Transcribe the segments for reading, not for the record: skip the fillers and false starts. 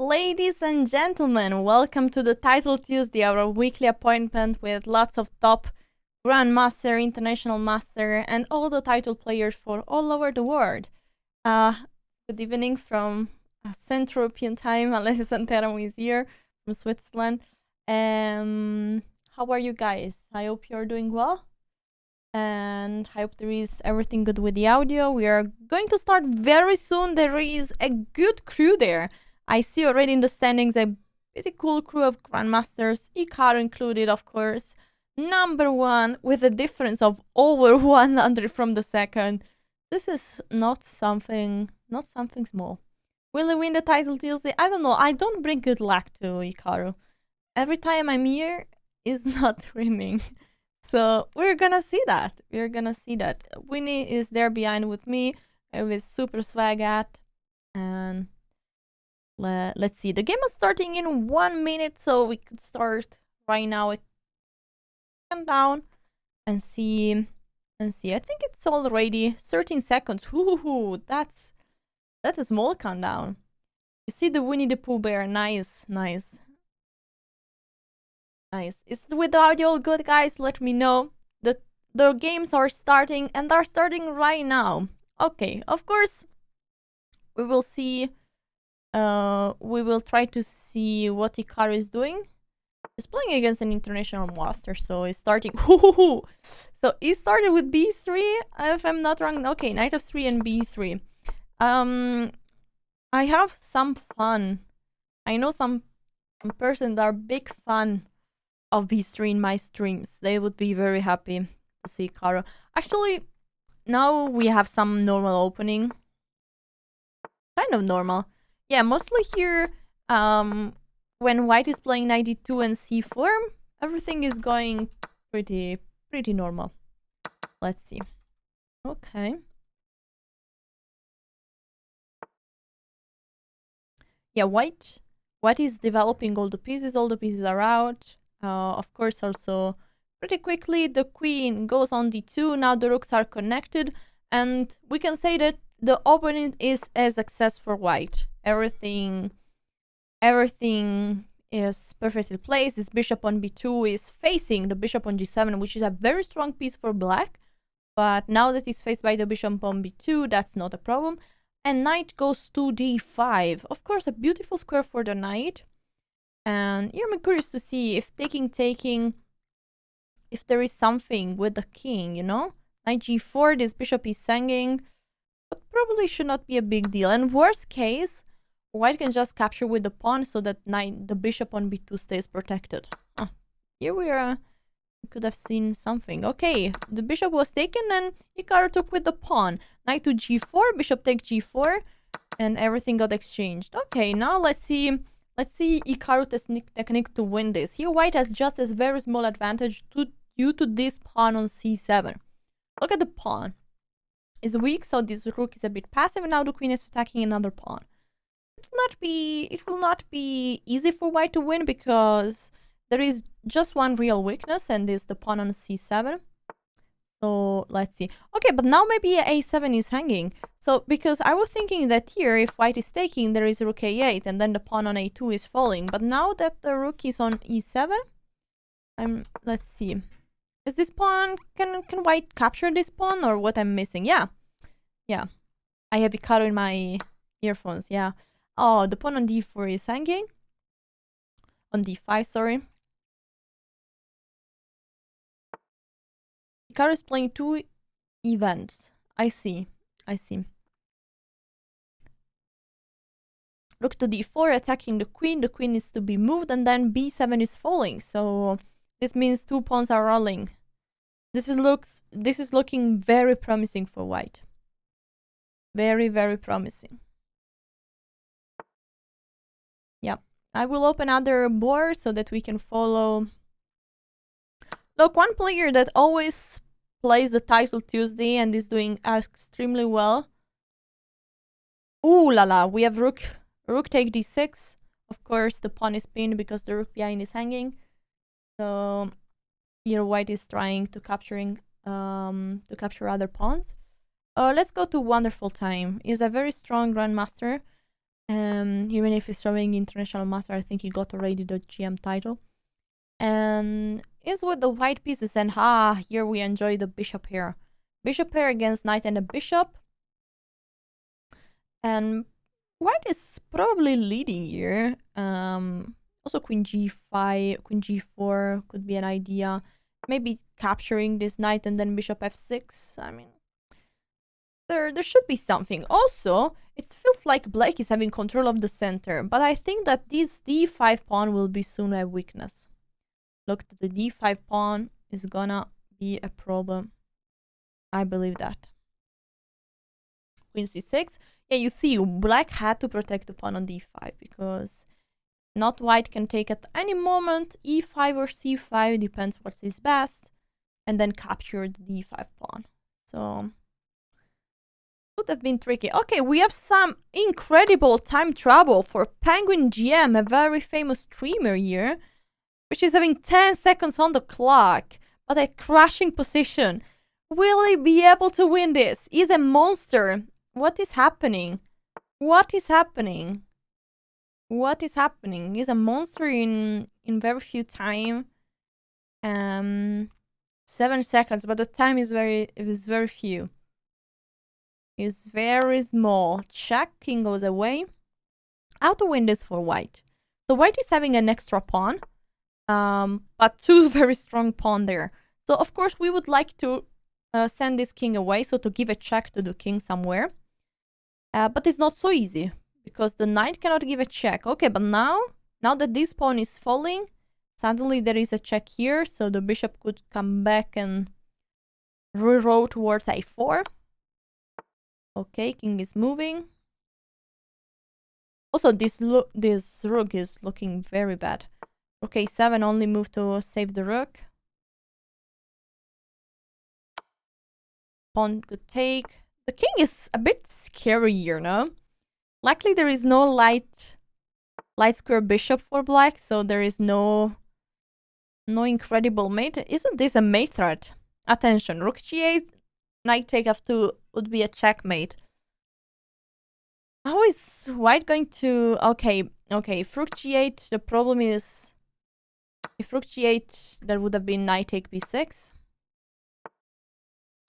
Ladies and gentlemen, welcome to the Title Tuesday, our weekly appointment with lots of top Grandmaster, International Master, and all the title players for all over the world. Good evening from Central European time, unless Santeram is here from Switzerland. How are you guys? I hope you're doing well. And I hope there is everything good with the audio. We are going to start very soon. There is a good crew there. I see already in the standings a pretty cool crew of Grandmasters, Ikaru included, of course. Number one, with a difference of over 100 from the second. This is not something small. Will he win the title Tuesday? I don't know. I don't bring good luck to Ikaru. Every time I'm here, is not winning. So we're gonna see that. Winnie is there behind with me, with super swag at, and let's see. The game is starting in 1 minute, so we could start right now. Countdown and see. I think it's already 13 seconds. Ooh, that's a small countdown. You see the Winnie the Pooh bear. Nice. Is with the audio all good, guys? Let me know. The games are starting, and they're starting right now. Okay, of course, we will see. We will try to see what Ikaru is doing. He's playing against an international master, so he's starting. So he started with b3, if I'm not wrong. Okay, knight of 3 and b3. I have some fun. I know some person that are big fan of b3 in my streams. They would be very happy to see Ikaru. Actually, now we have some normal opening. Kind of normal. Yeah, mostly here, when white is playing knight d2 and c4, everything is going pretty normal. Let's see. Okay. Yeah, white is developing all the pieces are out. Of course, also pretty quickly the queen goes on d2. Now the rooks are connected, and we can say that the opening is a success for white. Everything is perfectly placed. This bishop on b2 is facing the bishop on g7, which is a very strong piece for black. But now that it's faced by the bishop on b2, that's not a problem. And knight goes to d5. Of course, a beautiful square for the knight. And here I'm curious to see if taking, if there is something with the king, you know? Knight g4, this bishop is hanging, but probably should not be a big deal. And worst case, white can just capture with the pawn so that the bishop on b2 stays protected. Here we are. We could have seen something. Okay, the bishop was taken and Ikaru took with the pawn. Knight to g4, bishop take g4, and everything got exchanged. Okay, now let's see Ikaru technique to win this. Here white has just a very small advantage due to this pawn on c7. Look at the pawn. It's weak, so this rook is a bit passive, and now the queen is attacking another pawn. It will not be easy for white to win because there is just one real weakness, and this the pawn on c7. So let's see. Okay, but now maybe a7 is hanging. So because I was thinking that here, if white is taking, there is rook a8, and then the pawn on a2 is falling. But now that the rook is on e7, let's see. Is this pawn, can white capture this pawn, or what I'm missing? Yeah. I have Ikaru in my earphones, yeah. Oh, the pawn on d4 is hanging. On d5, sorry. Ikaru is playing two events. I see. Rook to d4, attacking the queen. The queen is to be moved, and then b7 is falling. So this means two pawns are rolling. This is looking very promising for white. Very promising. Yeah, I will open other boards so that we can follow. Look, one player that always plays the title Tuesday and is doing extremely well. Ooh la la, we have rook take d6. Of course, the pawn is pinned because the rook behind is hanging. So here white is trying to capture other pawns. Let's go to Wonderful Time. He's a very strong grandmaster. Even if he's serving international master, I think he got already the GM title. And is with the white pieces, and here we enjoy the bishop here. Bishop pair against knight and a bishop. And white is probably leading here. Also queen g5, queen g4 could be an idea. Maybe capturing this knight and then bishop f6. I mean, there should be something. Also, it feels like black is having control of the center, but I think that this d5 pawn will be soon a weakness. Look, the d5 pawn is gonna be a problem. I believe that. Queen c6. Yeah, you see, black had to protect the pawn on d5 because not white can take at any moment e5 or c5, depends what is best, and then capture the d5 pawn. So would have been tricky. Okay, we have some incredible time travel for Penguin GM, a very famous streamer here, which is having 10 seconds on the clock, but a crashing position. Will he be able to win this? He's a monster. What is happening? What is happening? What is happening? He's a monster in very few time. 7 seconds, but the time is very few. Is very small. Check, king goes away. How to win this for white? So white is having an extra pawn, but two very strong pawn there. So of course we would like to send this king away, so to give a check to the king somewhere. But it's not so easy because the knight cannot give a check. Okay, but now that this pawn is falling, suddenly there is a check here, so the bishop could come back and reroll towards a4. Okay, king is moving. Also, this rook is looking very bad. Rook a7 only move to save the rook. Pawn could take. The king is a bit scary here, no? Luckily, there is no light square bishop for black, so there is no incredible mate. Isn't this a mate threat? Attention, rook g8, knight take f2 would be a checkmate. How is white going to... Okay, if rook g8, the problem is... If rook g8, that would have been knight take b6.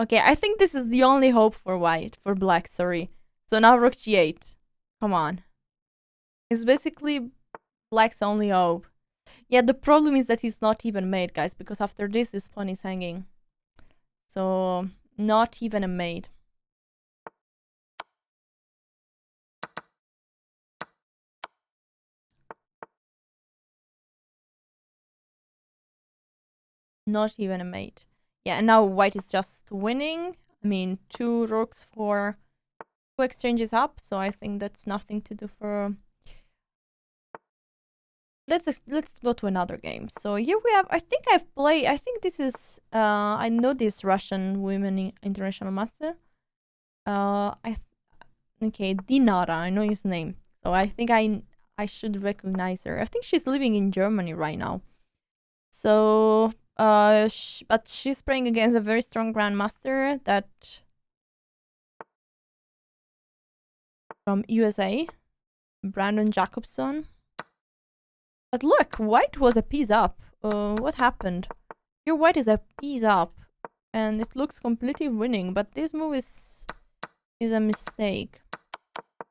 Okay, I think this is the only hope for black, sorry. So now rook g8. Come on. It's basically black's only hope. Yeah, the problem is that it's not even mate, guys, because after this pawn is hanging. So, not even a mate. Not even a mate. Yeah, and now white is just winning. I mean, 2 rooks for 2 exchanges up, so I think that's nothing to do for... Let's go to another game. So here we have, I think this is, I know this Russian women international master. Okay, Dinara, I know his name. So I think I should recognize her. I think she's living in Germany right now. So, but she's playing against a very strong grandmaster that from USA, Brandon Jacobson. But look, white was a piece up. What happened? Here white is a piece up, and it looks completely winning. But this move is a mistake.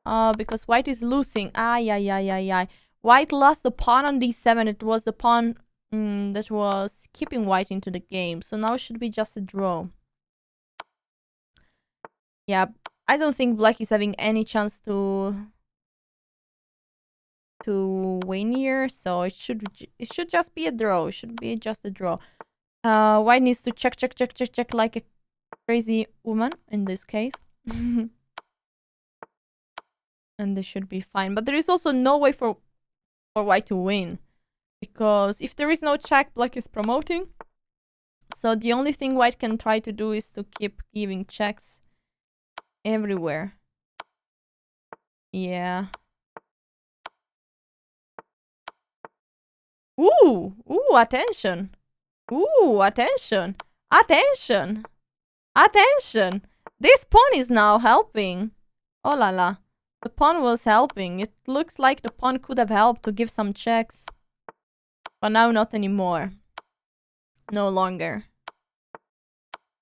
Because white is losing. White lost the pawn on d7. It was the pawn that was keeping white into the game. So now it should be just a draw. Yeah, I don't think black is having any chance to win here. So it should just be a draw. It should be just a draw. White needs to check like a crazy woman in this case. And this should be fine. But there is also no way for white to win. Because if there is no check, black is promoting. So the only thing white can try to do is to keep giving checks everywhere. Yeah. Ooh, attention. Ooh, attention. Attention. This pawn is now helping. Oh la la. The pawn was helping. It looks like the pawn could have helped to give some checks. But now not anymore. No longer.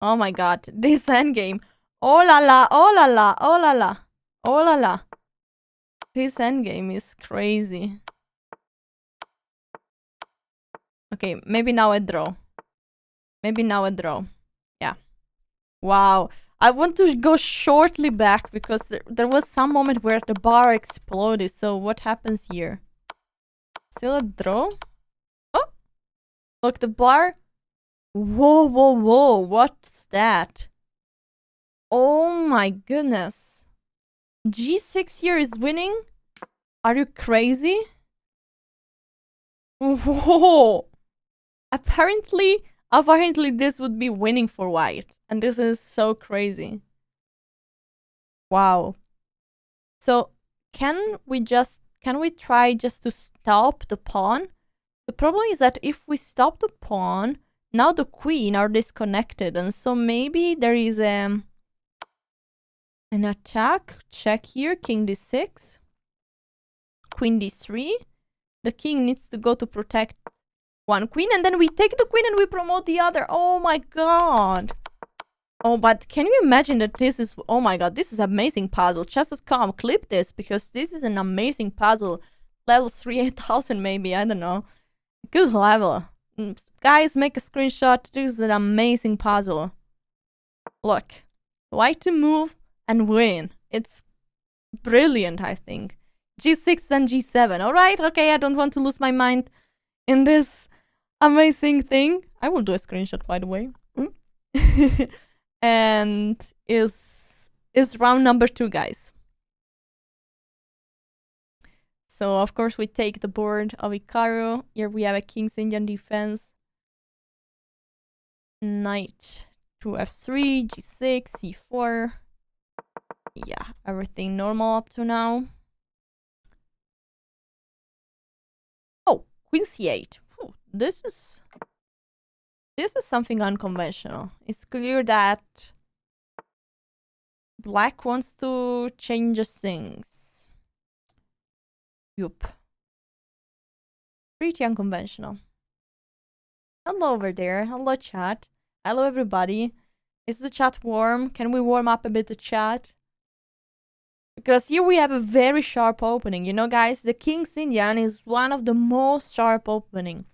Oh my god. This endgame. Oh la la, oh la la, oh la la. Oh la la. This endgame is crazy. Okay, maybe now a draw. Maybe now a draw. Yeah. Wow. I want to go shortly back because there was some moment where the bar exploded. So what happens here? Still a draw? Oh! Look, the bar... Whoa, whoa, whoa. What's that? Oh my goodness. G6 here is winning? Are you crazy? Whoa! Apparently this would be winning for white. And this is so crazy. Wow. So, can we try just to stop the pawn? The problem is that if we stop the pawn, now the queen are disconnected. And so maybe there is an attack. Check here. King d6. Queen d3. The king needs to go to protect one queen. And then we take the queen and we promote the other. Oh my god. Oh, but can you imagine that this is... Oh my god, this is an amazing puzzle. Chess.com, clip this, because this is an amazing puzzle. Level 3, 8000 maybe, I don't know. Good level. Guys, make a screenshot. This is an amazing puzzle. Look. White to move and win. It's brilliant, I think. G6 and G7. Alright, okay, I don't want to lose my mind in this amazing thing. I will do a screenshot, by the way. And is round number 2, guys. So of course we take the board of Ikaru. Here we have a King's Indian defense. Knight to f3, g6, c4. Yeah, everything normal up to now. Oh, Queen c8. Whew, this is something unconventional. It's clear that black wants to change things. Yup. Pretty unconventional. Hello over there. Hello, chat. Hello, everybody. Is the chat warm? Can we warm up a bit the chat? Because here we have a very sharp opening. You know, guys, the King's Indian is one of the most sharp opening.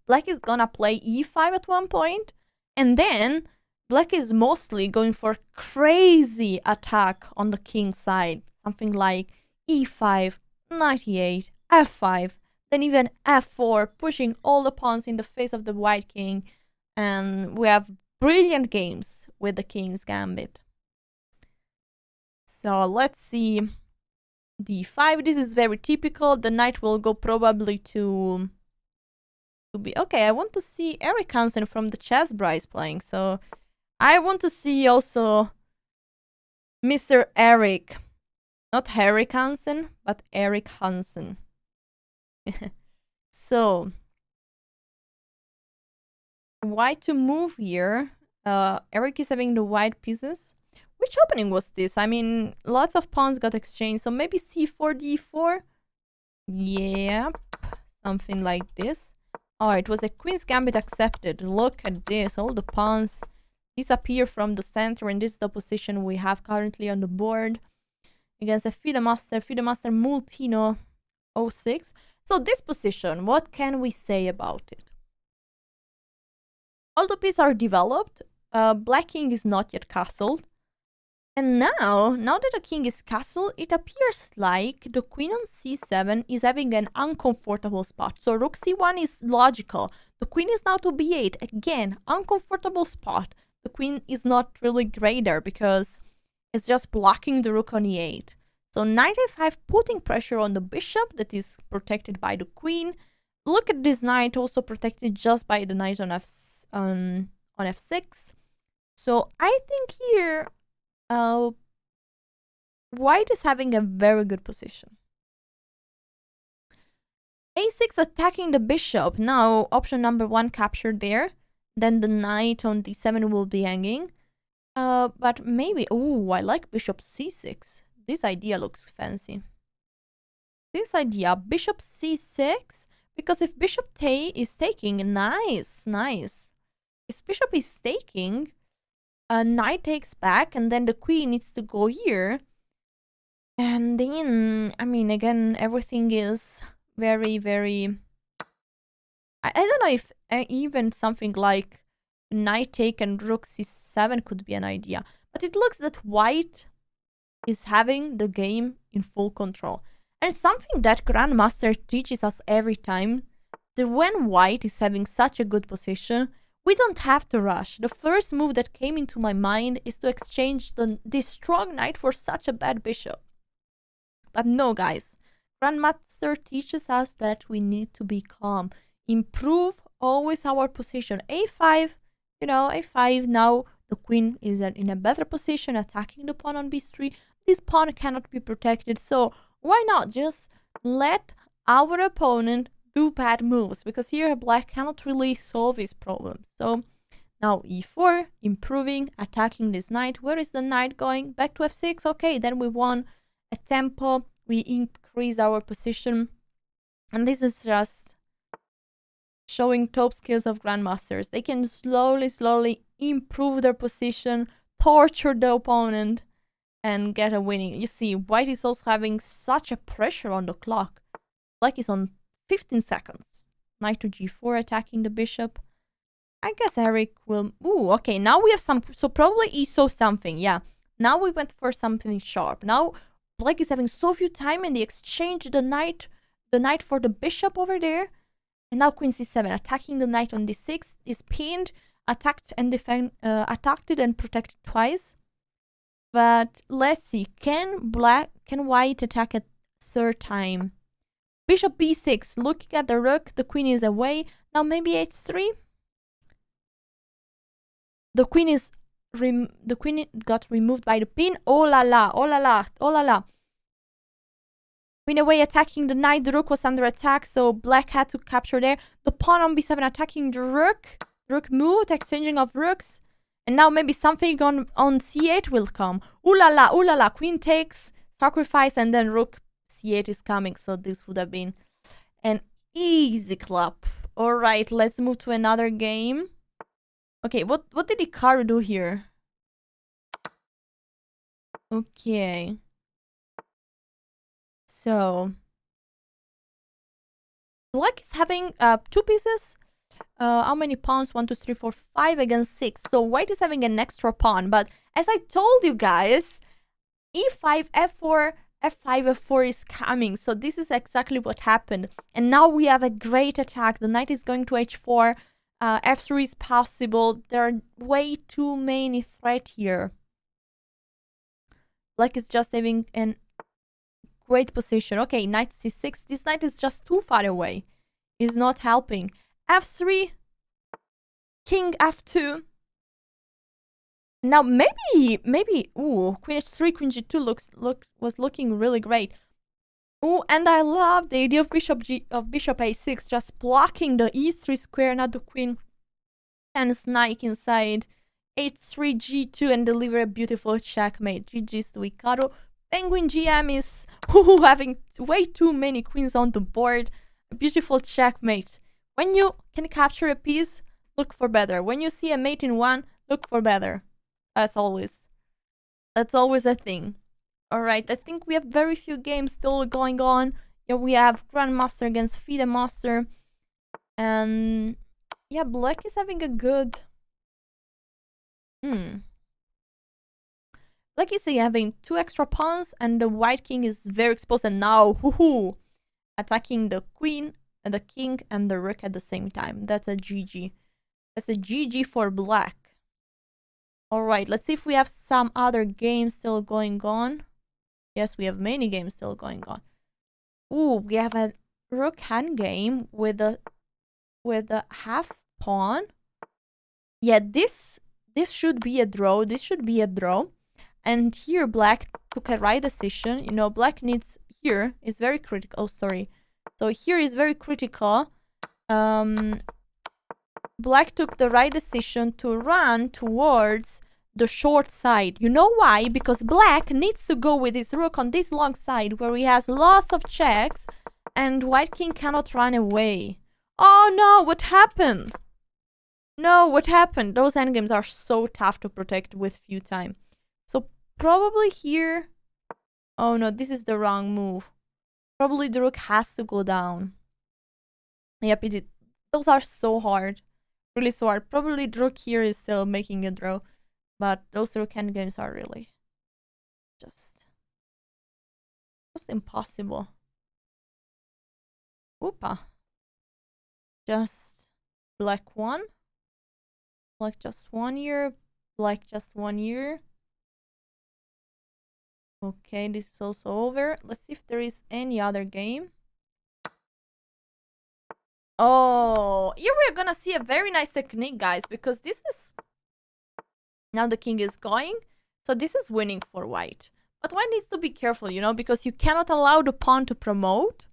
Black is gonna play e5 at one point, and then black is mostly going for crazy attack on the king's side. Something like e5, knight e8, f5, then even f4, pushing all the pawns in the face of the white king. And we have brilliant games with the king's gambit. So let's see. d5, this is very typical. The knight will go probably to be... Okay, I want to see Eric Hansen from the Chess Bryce playing. So I want to see also Mr. Eric. Not Eric Hansen, but Eric Hansen. So white to move here. Eric is having the white pieces. Which opening was this? I mean, lots of pawns got exchanged. So maybe c4, d4. Yep. Something like this. Oh, it was a Queen's Gambit accepted. Look at this. All the pawns disappear from the center. And this is the position we have currently on the board. Against a FIDE Master Multino 06. So this position, what can we say about it? All the pieces are developed. Black king is not yet castled. And now that the king is castled, it appears like the queen on c7 is having an uncomfortable spot. So rook c1 is logical. The queen is now to b8. Again, uncomfortable spot. The queen is not really great there because it's just blocking the rook on e8. So knight a5 putting pressure on the bishop that is protected by the queen. Look at this knight also protected just by the knight on f6. So I think here white is having a very good position. a6 attacking the bishop. Now option number 1 captured there. Then the knight on d7 will be hanging. But maybe... Oh, I like bishop c6. this idea looks fancy. This idea, bishop c6, because if bishop is taking, nice. If bishop is taking, knight takes back, and then the queen needs to go here. And then, I mean, again, everything is very, very... I don't know if even something like knight take and rook c7 could be an idea. But it looks that white is having the game in full control. And something that Grandmaster teaches us every time, that when white is having such a good position, we don't have to rush. The first move that came into my mind is to exchange this strong knight for such a bad bishop. But no, guys. Grandmaster teaches us that we need to be calm. Improve always our position. a5, you know, a5. Now the queen is in a better position, attacking the pawn on b3. This pawn cannot be protected, so why not just let our opponent do bad moves? Because here black cannot really solve his problem. So now e4, improving, attacking this knight. Where is the knight going? Back to f6. Okay, then we won a tempo. We increased our position. And this is just showing top skills of grandmasters. They can slowly improve their position, torture the opponent, and get a winning. You see, white is also having such a pressure on the clock. Black is on 15 seconds. Knight to g4, attacking the bishop. I guess Eric will... Ooh, okay, now we have some... So probably he saw something, yeah. Now we went for something sharp. Now black is having so few time, and they exchange the knight for the bishop over there. And now queen c7, attacking the knight on d6, is pinned, attacked and attacked it and protected twice. But let's see, can white attack a third time? Bishop b6, looking at the rook, the queen is away. Now maybe h3. The queen got removed by the pin. Oh la la, oh la la, oh la la. Queen away, attacking the knight. The rook was under attack, so black had to capture there. The pawn on b7 attacking the rook. Rook moved, exchanging of rooks. And now maybe something on c8 will come. Ooh la la, ooh la la. Queen takes, sacrifice, and then rook c8 is coming. So this would have been an easy clap. Alright, let's move to another game. Okay, what did Hikaru do here? Okay. So black is having two pieces. How many pawns? 1, 2, 3, 4, 5 against 6. So white is having an extra pawn. But as I told you guys, e5, f4, f5, f4 is coming. So this is exactly what happened. And now we have a great attack. The knight is going to h4. F3 is possible. There are way too many threats here. Black is just having an great position. Okay, knight c6. This knight is just too far away. Is not helping. f3. King f2. Now maybe. Ooh, queen h3, queen g2 was looking really great. Ooh, and I love the idea of bishop a6, just blocking the e3 square. Now the queen can sneak inside h3, g2, and deliver a beautiful checkmate. GG's to Hikaru. Penguin GM is having way too many queens on the board. A beautiful checkmate. When you can capture a piece, look for better. When you see a mate in one, look for better. That's always a thing. Alright, I think we have very few games still going on. Yeah, we have Grandmaster against FIDE Master. And yeah, black is having a good... Black is having 2 extra pawns, and the white king is very exposed. And now, attacking the queen, and the king, and the rook at the same time. That's a GG. That's a GG for black. Alright, let's see if we have some other games still going on. Yes, we have many games still going on. Ooh, we have a rook hand game with a half pawn. Yeah, this should be a draw. This should be a draw. And here black took a right decision. You know, black needs... Here is very critical. Oh, sorry. So here is very critical. Black took the right decision to run towards the short side. You know why? Because black needs to go with his rook on this long side where he has lots of checks and white king cannot run away. Oh no, what happened? No, what happened? Those endgames are so tough to protect with few time. So probably here... Oh no, this is the wrong move. Probably the rook has to go down. Yep, it did. Those are so hard. Really so hard. Probably the rook here is still making a draw. But those rook endgames are really... Just impossible. Oopa. Just black 1. Black just 1 year. Black just 1 year. Okay, this is also over. Let's see if there is any other game. Oh, here we're gonna see a very nice technique, guys, because this is... Now the king is going. So this is winning for white. But white needs to be careful, you know, because you cannot allow the pawn to promote.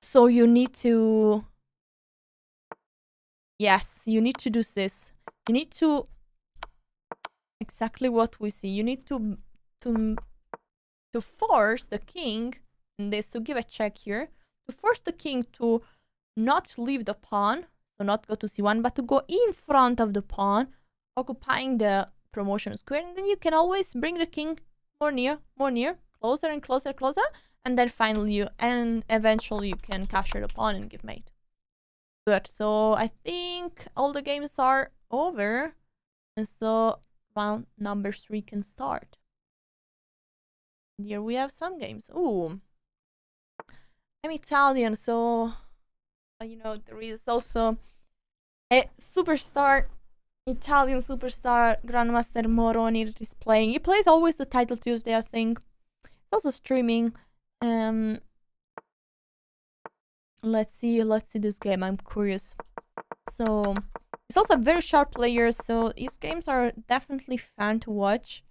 So you need to... Yes, you need to do this. You need to... Exactly what we see. You need to force the king, in this, to give a check here, to force the king to not leave the pawn, so not go to c1, but to go in front of the pawn, occupying the promotion square, and then you can always bring the king more near, closer and closer, closer, and then finally and eventually you can capture the pawn and give mate. Good, so I think all the games are over, and so round number 3 can start. Here we have some games. Ooh. I'm Italian, so... You know, there is also a superstar, Italian superstar, Grandmaster Moroni that is playing. He plays always the Title Tuesday, I think. He's also streaming. Let's see this game. I'm curious. So, he's also a very sharp player, so his games are definitely fun to watch.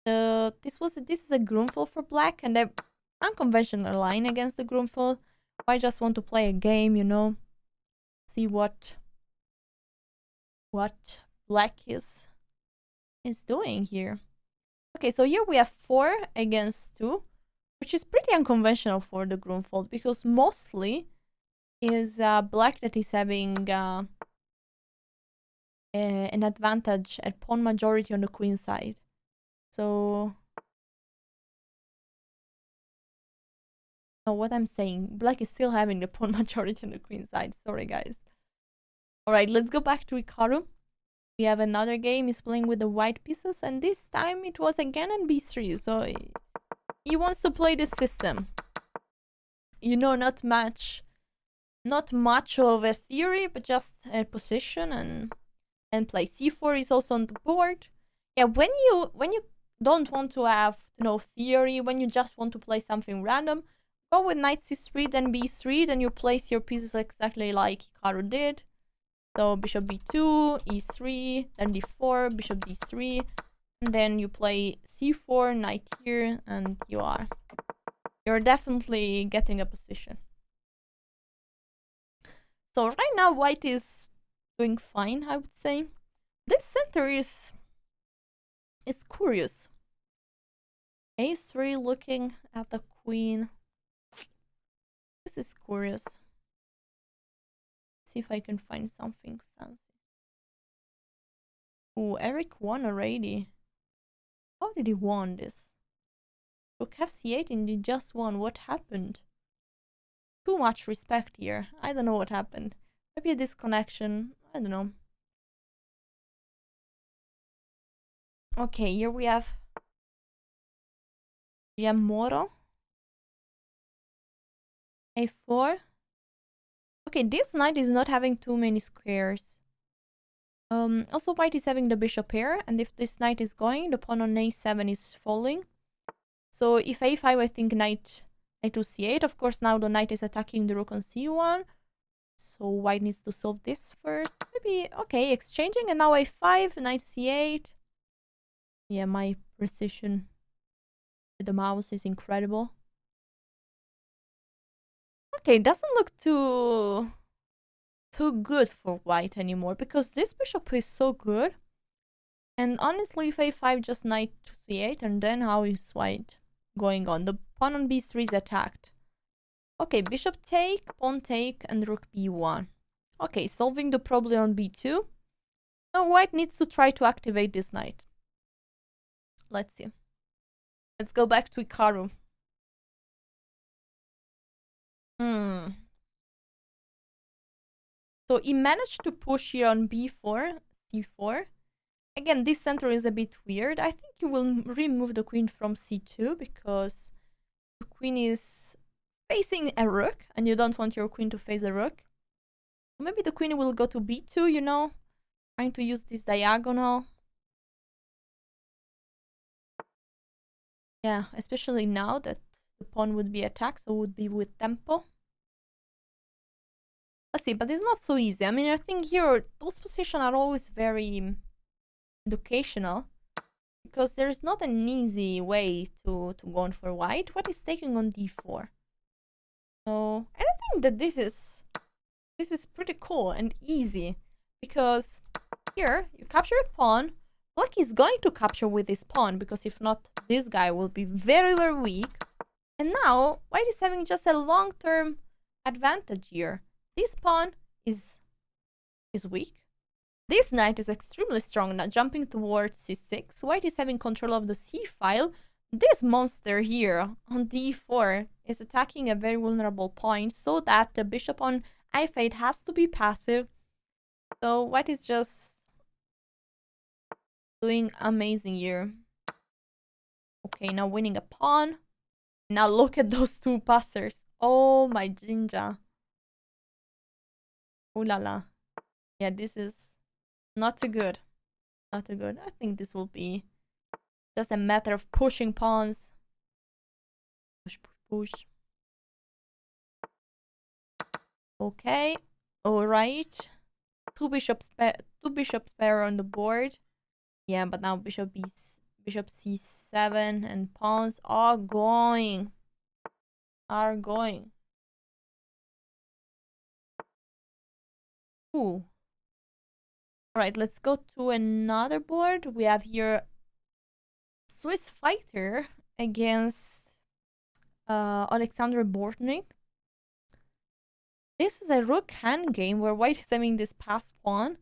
This is a Grunfeld for black, and an unconventional line against the Grunfeld. I just want to play a game, you know, see what black is doing here. Okay, so here we have 4 against 2, which is pretty unconventional for the Grunfeld, because mostly is black that is having an advantage at pawn majority on the queen side. So, what I'm saying, black is still having the pawn majority on the queen side. Sorry, guys. Alright, let's go back to Hikaru. We have another game. He's playing with the white pieces, and this time it was again on b3. So, he wants to play this system. You know, not much of a theory, but just a position, and play c4 is also on the board. Yeah, when you don't want to have no theory, when you just want to play something random, go with knight c3, then b3, then you place your pieces exactly like Hikaru did. So bishop b2, e3, then d4, bishop d3, and then you play c4, knight here, and you're definitely getting a position. So right now white is doing fine, I would say. This center is curious. a3 looking at the queen. This is curious. See if I can find something fancy. Ooh, Eric won already. How did he won this? Rook f8 and he just won. What happened? Too much respect here. I don't know what happened. Maybe a disconnection. I don't know. Okay, here we have Giammoro. a4. Okay, this knight is not having too many squares. Also white is having the bishop here, and if this knight is going, the pawn on a7 is falling. So if a5, I think knight to c8. Of course, now the knight is attacking the rook on c1. So white needs to solve this first. Maybe, okay, exchanging, and now a5, knight c8. Yeah, my precision with the mouse is incredible. Okay, doesn't look too good for white anymore, because this bishop is so good. And honestly, if a5 just knight to c8, and then how is white going on? The pawn on b3 is attacked. Okay, bishop take, pawn take, and rook b1. Okay, solving the problem on b2. Now white needs to try to activate this knight. Let's see. Let's go back to Hikaru. So he managed to push here on b4, c4. Again, this center is a bit weird. I think you will remove the queen from c2 because the queen is facing a rook and you don't want your queen to face a rook. Maybe the queen will go to b2, you know, trying to use this diagonal. Yeah, especially now that the pawn would be attacked, so it would be with tempo. Let's see, but it's not so easy. I mean, I think here, those positions are always very educational because there's not an easy way to go on for white. What is taking on d4? So, I don't think that this is pretty cool and easy because here you capture a pawn. Black is going to capture with this pawn because if not, this guy will be very, very weak. And now white is having just a long-term advantage here. This pawn is weak. This knight is extremely strong now, jumping towards c6. White is having control of the c file. This monster here on d4 is attacking a very vulnerable point so that the bishop on i8 has to be passive. So white is just doing amazing here. Okay, now winning a pawn. Now look at those two passers. Oh my jinja. Ooh la la. Yeah, this is not too good. Not too good. I think this will be just a matter of pushing pawns. Push, push, push. Okay. Alright. Two bishops pair on the board. Yeah, but now bishop c7 and pawns are going. Ooh. Alright, let's go to another board. We have here Swiss fighter against Alexander Bortnik. This is a rook hand game where white is having this passed pawn.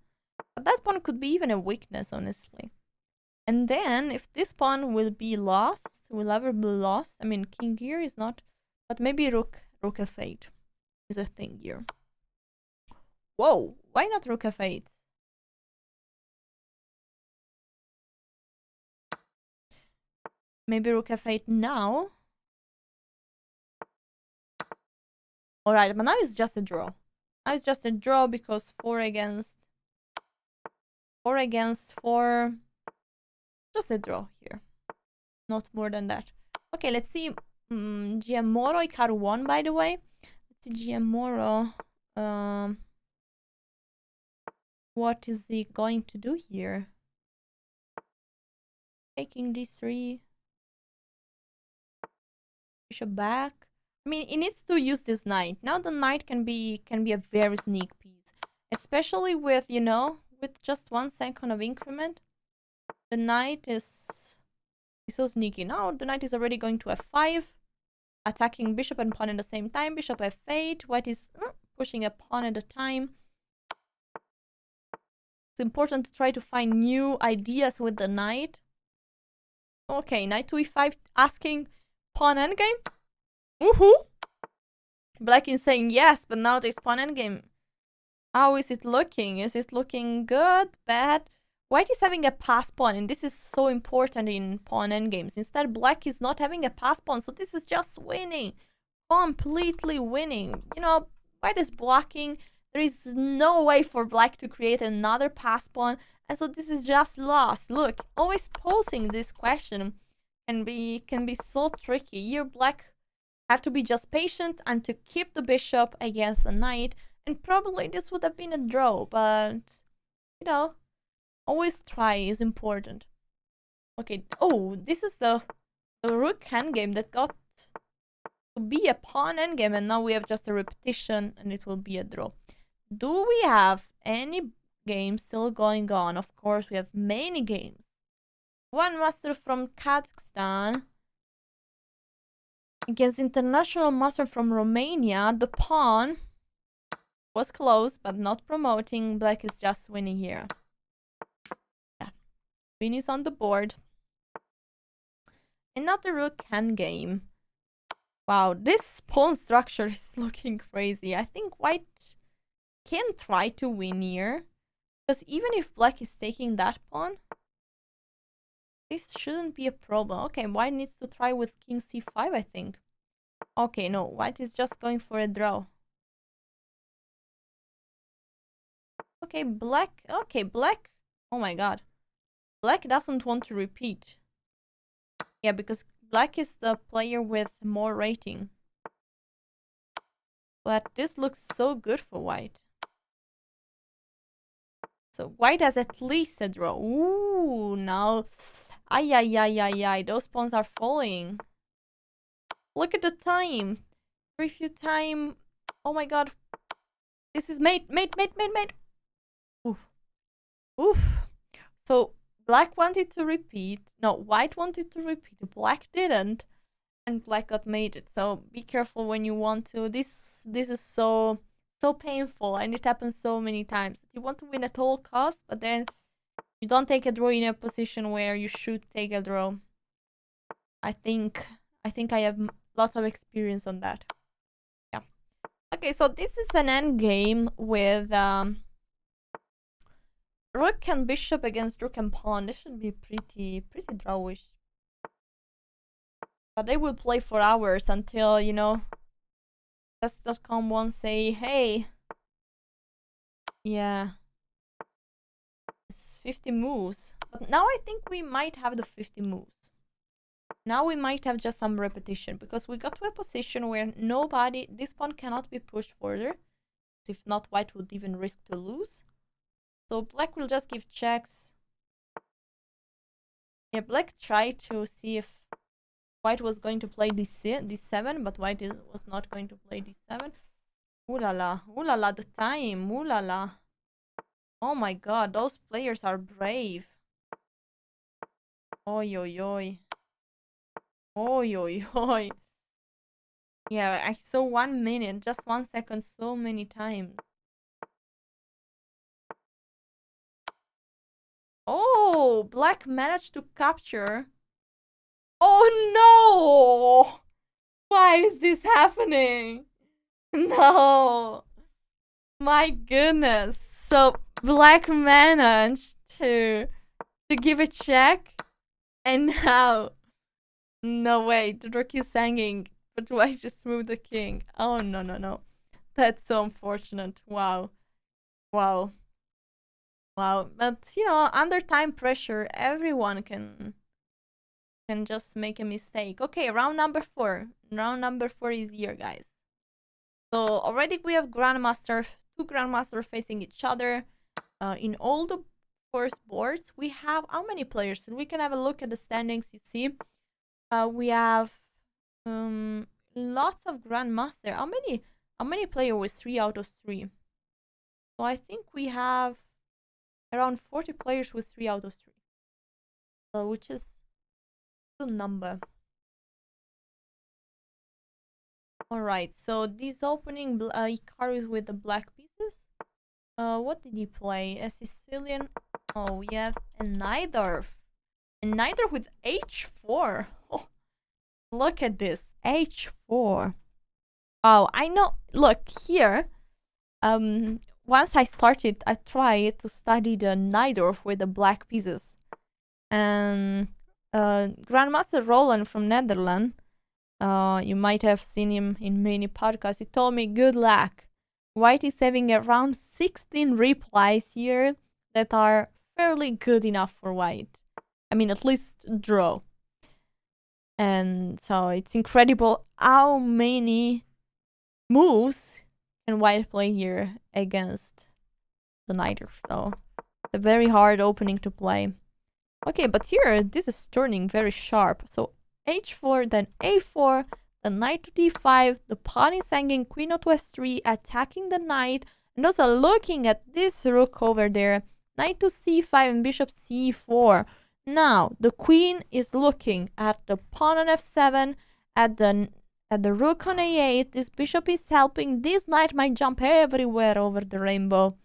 But that pawn could be even a weakness, honestly. And then, if this pawn will ever be lost, I mean, king here is not, but maybe rook f8 is a thing here. Whoa, why not rook f8? Maybe rook f8 now. Alright, but now it's just a draw. Now it's just a draw because 4 against 4. Just a draw here. Not more than that. Okay, let's see. Giammoro, Hikaru won, by the way. Let's see Giammoro. What is he going to do here? Taking d3. Bishop back. I mean, he needs to use this knight. Now the knight can be a very sneak piece. Especially with, you know, with just 1 second of increment. The knight is so sneaky. Now the knight is already going to f5. Attacking bishop and pawn at the same time. Bishop f8. White is pushing a pawn at a time. It's important to try to find new ideas with the knight. Okay, knight to e5 asking pawn endgame. Woohoo! Black is saying yes, but now this pawn endgame. How is it looking? Is it looking good? Bad? White is having a pass pawn, and this is so important in pawn endgames. Instead, black is not having a pass pawn, so this is just winning. Completely winning. You know, white is blocking. There is no way for black to create another pass pawn, and so this is just lost. Look, always posing this question can be so tricky. Here, black have to be just patient and to keep the bishop against the knight, and probably this would have been a draw, but you know, always try is important. Okay, oh, this is the rook endgame that got to be a pawn endgame, and now we have just a repetition and it will be a draw. Do we have any games still going on? Of course, we have many games. One master from Kazakhstan against international master from Romania. The pawn was close, but not promoting. Black is just winning here. Yeah. Queen is on the board. Another rook endgame. Wow, this pawn structure is looking crazy. I think white can try to win here. Because even if black is taking that pawn, this shouldn't be a problem. Okay, white needs to try with king c5, I think. Okay, no, white is just going for a draw. Okay, black. Okay, black. Oh my god. Black doesn't want to repeat. Yeah, because black is the player with more rating. But this looks so good for white. So white has at least a draw. Ooh, now. Ay, ay, ay, ay, ay. Those pawns are falling. Look at the time. Preview time. Oh my god. This is mate. Oof. Oof. So black wanted to repeat. No, white wanted to repeat. Black didn't. And black got mated. So be careful when you want to. This is so painful, and it happens so many times. You want to win at all costs, but then you don't take a draw in a position where you should take a draw. I think I have lots of experience on that. Yeah. Okay, so this is an end game with rook and bishop against rook and pawn. This should be pretty drawish. But they will play for hours until, you know, Chess.com won't say, hey, yeah, it's 50 moves. But now I think we might have the 50 moves. Now we might have just some repetition, because we got to a position where this pawn cannot be pushed further. If not, white would even risk to lose. So black will just give checks. Yeah, black tried to see if white was going to play d7, but white was not going to play d7. Ooh la la, the time, ooh la la. Oh my god, those players are brave. Oi, oi, oi. Oi, oi, oi. Yeah, I saw 1 minute, just 1 second, so many times. Oh, black managed to capture. Oh no! Why is this happening? No. My goodness. So black managed to give a check, and now no way, the rook is hanging, but white just moved the king. Oh no. That's so unfortunate. Wow. But you know, under time pressure, everyone can just make a mistake. Okay, round number 4. Round number 4 is here, guys. So already we have two grandmasters facing each other. In all the first boards, we have how many players? We can have a look at the standings. You see, we have lots of grandmaster. How many players with 3 out of 3? So I think we have around 40 players with 3 out of 3. So which is a good number. Alright, so this opening carries with the black pieces. What did he play? A Sicilian. Oh, we have a Neither. A Neither with h4. Oh, look at this. h4. Oh, I know. Look, here. Once I tried to study the Neither with the black pieces. And Grandmaster Roland from Netherlands, you might have seen him in many podcasts, he told me, good luck. White is having around 16 replies here that are fairly good enough for white. I mean, at least draw. And so it's incredible how many moves can white play here against the Neither. So it's a very hard opening to play. Okay, but here this is turning very sharp. So h4, then a4, then knight to d5, the pawn is hanging, queen to f3, attacking the knight, and also looking at this rook over there, knight to c5 and bishop c4. Now, the queen is looking at the pawn on f7, at the rook on a8. This bishop is helping. This knight might jump everywhere over the rainbow,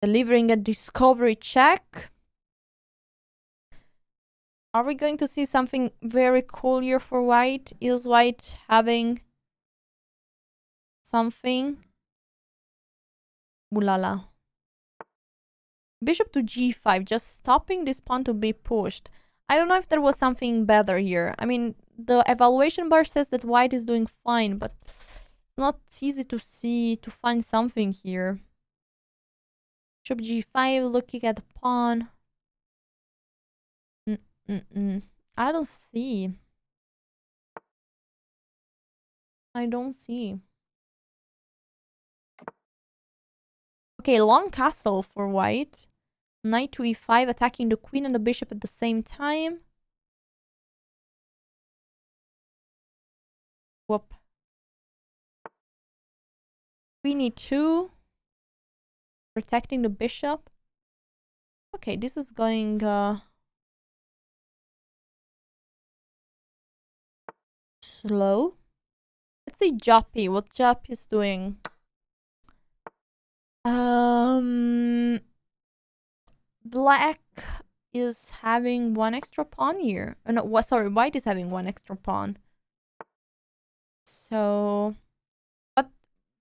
delivering a discovery check. Are we going to see something very cool here for white? Is white having something? Ooh la la. Bishop to g5, just stopping this pawn to be pushed. I don't know if there was something better here. I mean, the evaluation bar says that white is doing fine, but it's not easy to find something here. Bishop g5, looking at the pawn. I don't see. I don't see. Okay, long castle for white. Knight to e5, attacking the queen and the bishop at the same time. Whoop. Queen e2. Protecting the bishop. Okay, this is going slow. Let's see Joppy, what Joppy is doing. Black is having one extra pawn here. No, sorry, white is having one extra pawn. So, but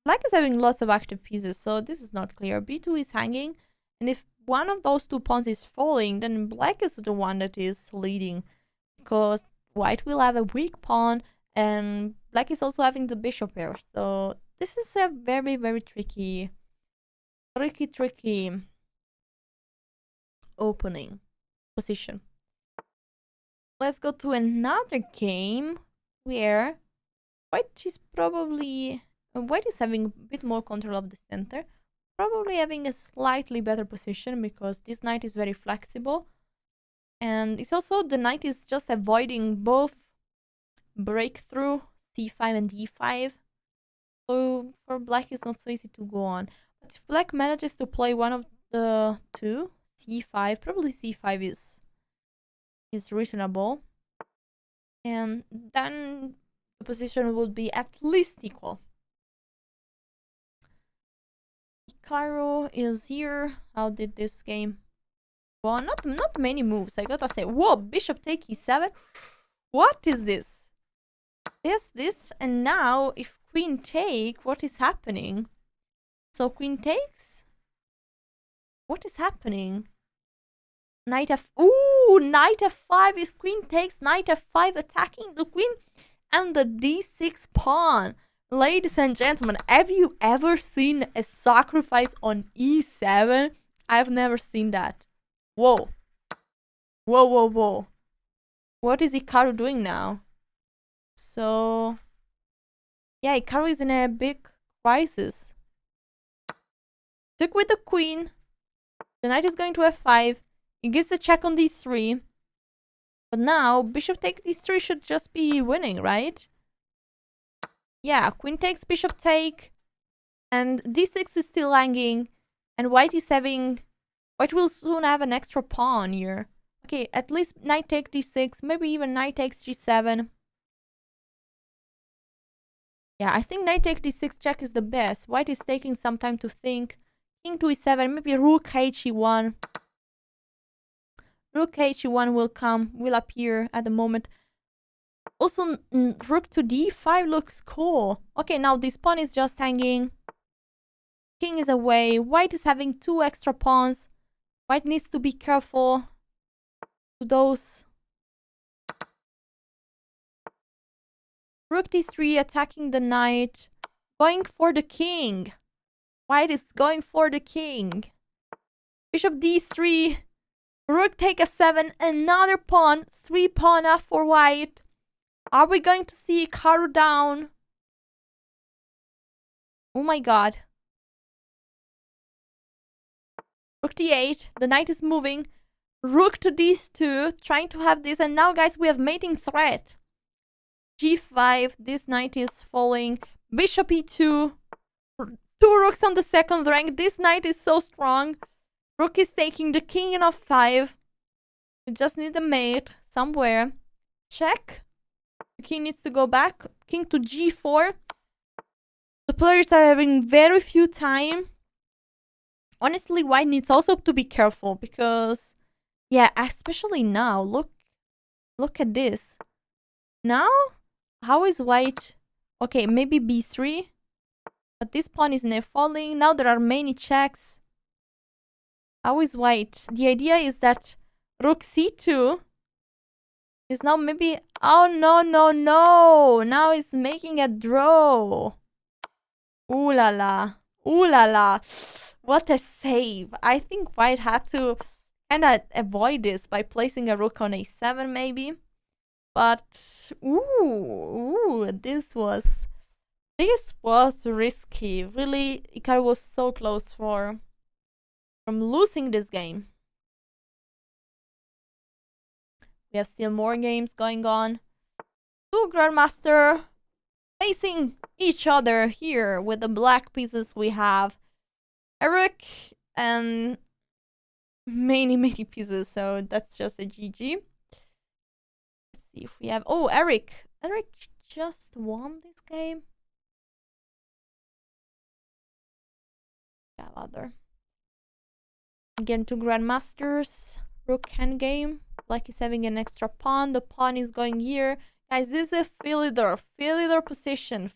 black is having lots of active pieces, so this is not clear. b2 is hanging, and if one of those two pawns is falling, then black is the one that is leading, because white will have a weak pawn, and black is also having the bishop here. So this is a very, very tricky opening position. Let's go to another game where white is having a bit more control of the center, probably having a slightly better position because this knight is very flexible, and it's also the knight is just avoiding both breakthrough c5 and d5, so for black it's not so easy to go on. But if black manages to play one of the two, c5, probably c5 is reasonable, and then the position would be at least equal. Hikaru is here. How did this game go on? Not many moves, I gotta say. Whoa, bishop take e7. What is this? This, and now if queen take, what is happening? So queen takes? What is happening? Knight f... Ooh, knight f5. If queen takes, knight f5, attacking the queen and the d6 pawn. Ladies and gentlemen, have you ever seen a sacrifice on e7? I've never seen that. Whoa. Whoa, whoa, whoa. What is Hikaru doing now? So... yeah, Hikaru is in a big crisis. Took with the queen. The knight is going to f5. He gives the check on d3. But now, bishop take d3 should just be winning, right? Yeah, queen takes, bishop take. And d6 is still hanging. And white is having... white will soon have an extra pawn here. Okay, at least knight take d6. Maybe even knight takes g7. Yeah, I think knight take d6 check is the best. White is taking some time to think. King to e7, maybe rook h1. Rook h1 will appear at the moment. Also, rook to d5 looks cool. Okay, now this pawn is just hanging. King is away. White is having two extra pawns. White needs to be careful to those. Rook d3 attacking the knight. Going for the king. White is going for the king. Bishop d3. Rook take f7. Another pawn. 3 pawn up for white. Are we going to see Hikaru down? Oh my god. Rook d8. The knight is moving. Rook to d2. Trying to have this. And now, guys, we have mating threat. g5. This knight is falling. Bishop e2. 2 rooks on the second rank. This knight is so strong. Rook is taking the king in f5. We just need a mate somewhere. Check. The king needs to go back. King to g4. The players are having very few time. Honestly, white needs also to be careful because, yeah, especially now. Look at this. Now, how is white? Okay, maybe b3. But this pawn is now falling. Now there are many checks. How is white? The idea is that rook c2 is now maybe... Oh, no, no, no. Now it's making a draw. Ooh la la. Ooh la la. What a save. I think white had to kind of avoid this by placing a rook on a7 maybe. But, ooh, this was risky. Really, Ikar was so close from losing this game. We have still more games going on. Two Grandmaster facing each other here with the black pieces. We have Eric and many pieces, so that's just a GG. Let's see if we have... Oh, Eric just won this game. Yeah, other. Again, two Grandmasters. Rook endgame. Black is having an extra pawn. The pawn is going here. Guys, this is a Philidor position.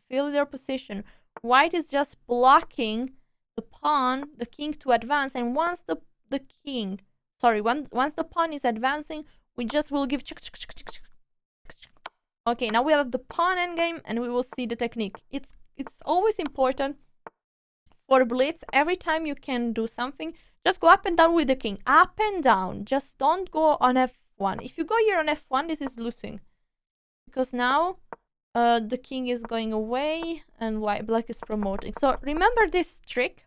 White is just blocking the pawn, the king to advance. And once the pawn is advancing, we just will give check. Okay, now we have the pawn endgame and we will see the technique. It's always important for blitz. Every time you can do something, just go up and down with the king. Up and down. Just don't go on f1. If you go here on f1, this is losing. Because now the king is going away and black is promoting. So remember this trick.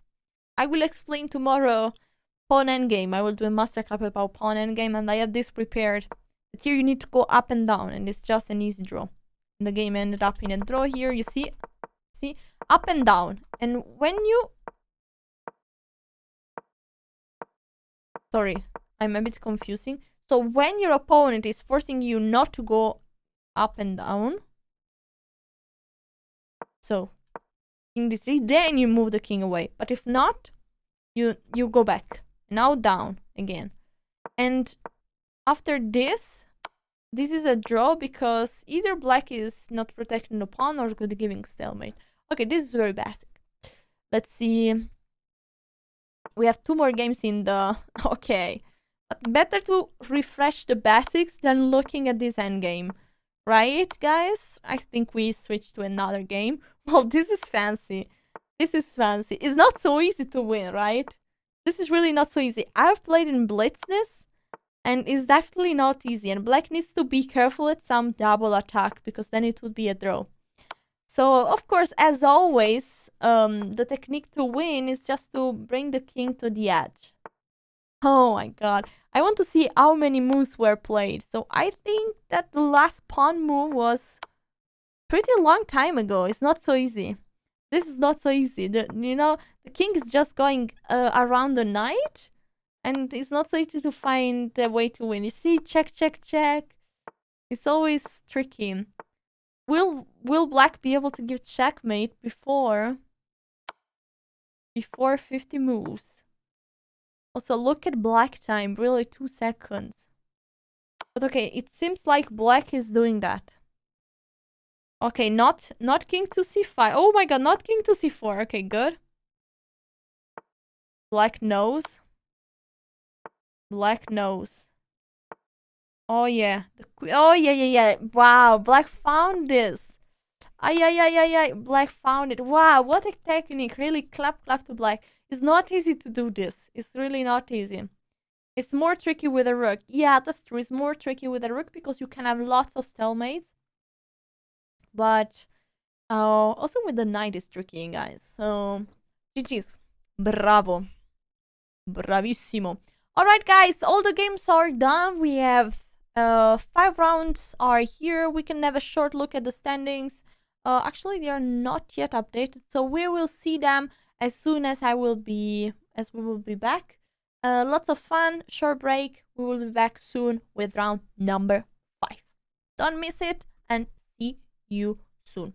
I will explain tomorrow pawn endgame. I will do a master class about pawn endgame and I have this prepared. But here you need to go up and down and it's just an easy draw. And the game ended up in a draw here. You see? See? Up and down. And when you... Sorry, I'm a bit confusing. So when your opponent is forcing you not to go up and down, so king d3, then you move the king away. But if not, you go back. Now down again. And after this is a draw because either black is not protecting the pawn or giving stalemate. Okay, this is very basic. Let's see. We have two more games in the... Okay. But better to refresh the basics than looking at this endgame. Right, guys? I think we switched to another game. Well, this is fancy. This is fancy. It's not so easy to win, right? This is really not so easy. I've played in Blitz this, and it's definitely not easy. And black needs to be careful at some double attack, because then it would be a draw. So, of course, as always, the technique to win is just to bring the king to the edge. Oh my god. I want to see how many moves were played. So I think that the last pawn move was pretty long time ago. It's not so easy. This is not so easy. The king is just going around the knight. And it's not so easy to find a way to win. You see, check. It's always tricky. Will black be able to give checkmate before 50 moves? Also, look at black time, really 2 seconds. But okay, it seems like black is doing that. Okay, not king to c5. Oh my god, not king to c4. Okay, good. Black knows. Black knows. Oh yeah. Oh yeah. Wow, black found this. Ay. Black found it. Wow, what a technique. Really clap to black. It's not easy to do this. It's really not easy. It's more tricky with a rook. Yeah, that's true. It's more tricky with a rook because you can have lots of stalemates. But also with the knight is tricky, guys. So, GG's. Bravo. Bravissimo. Alright, guys. All the games are done. We have 5 rounds are here. We can have a short look at the standings. Actually, they are not yet updated. So, we will see them as soon as we will be back. Lots of fun, short break. We will be back soon with round number 5. Don't miss it, and see you soon.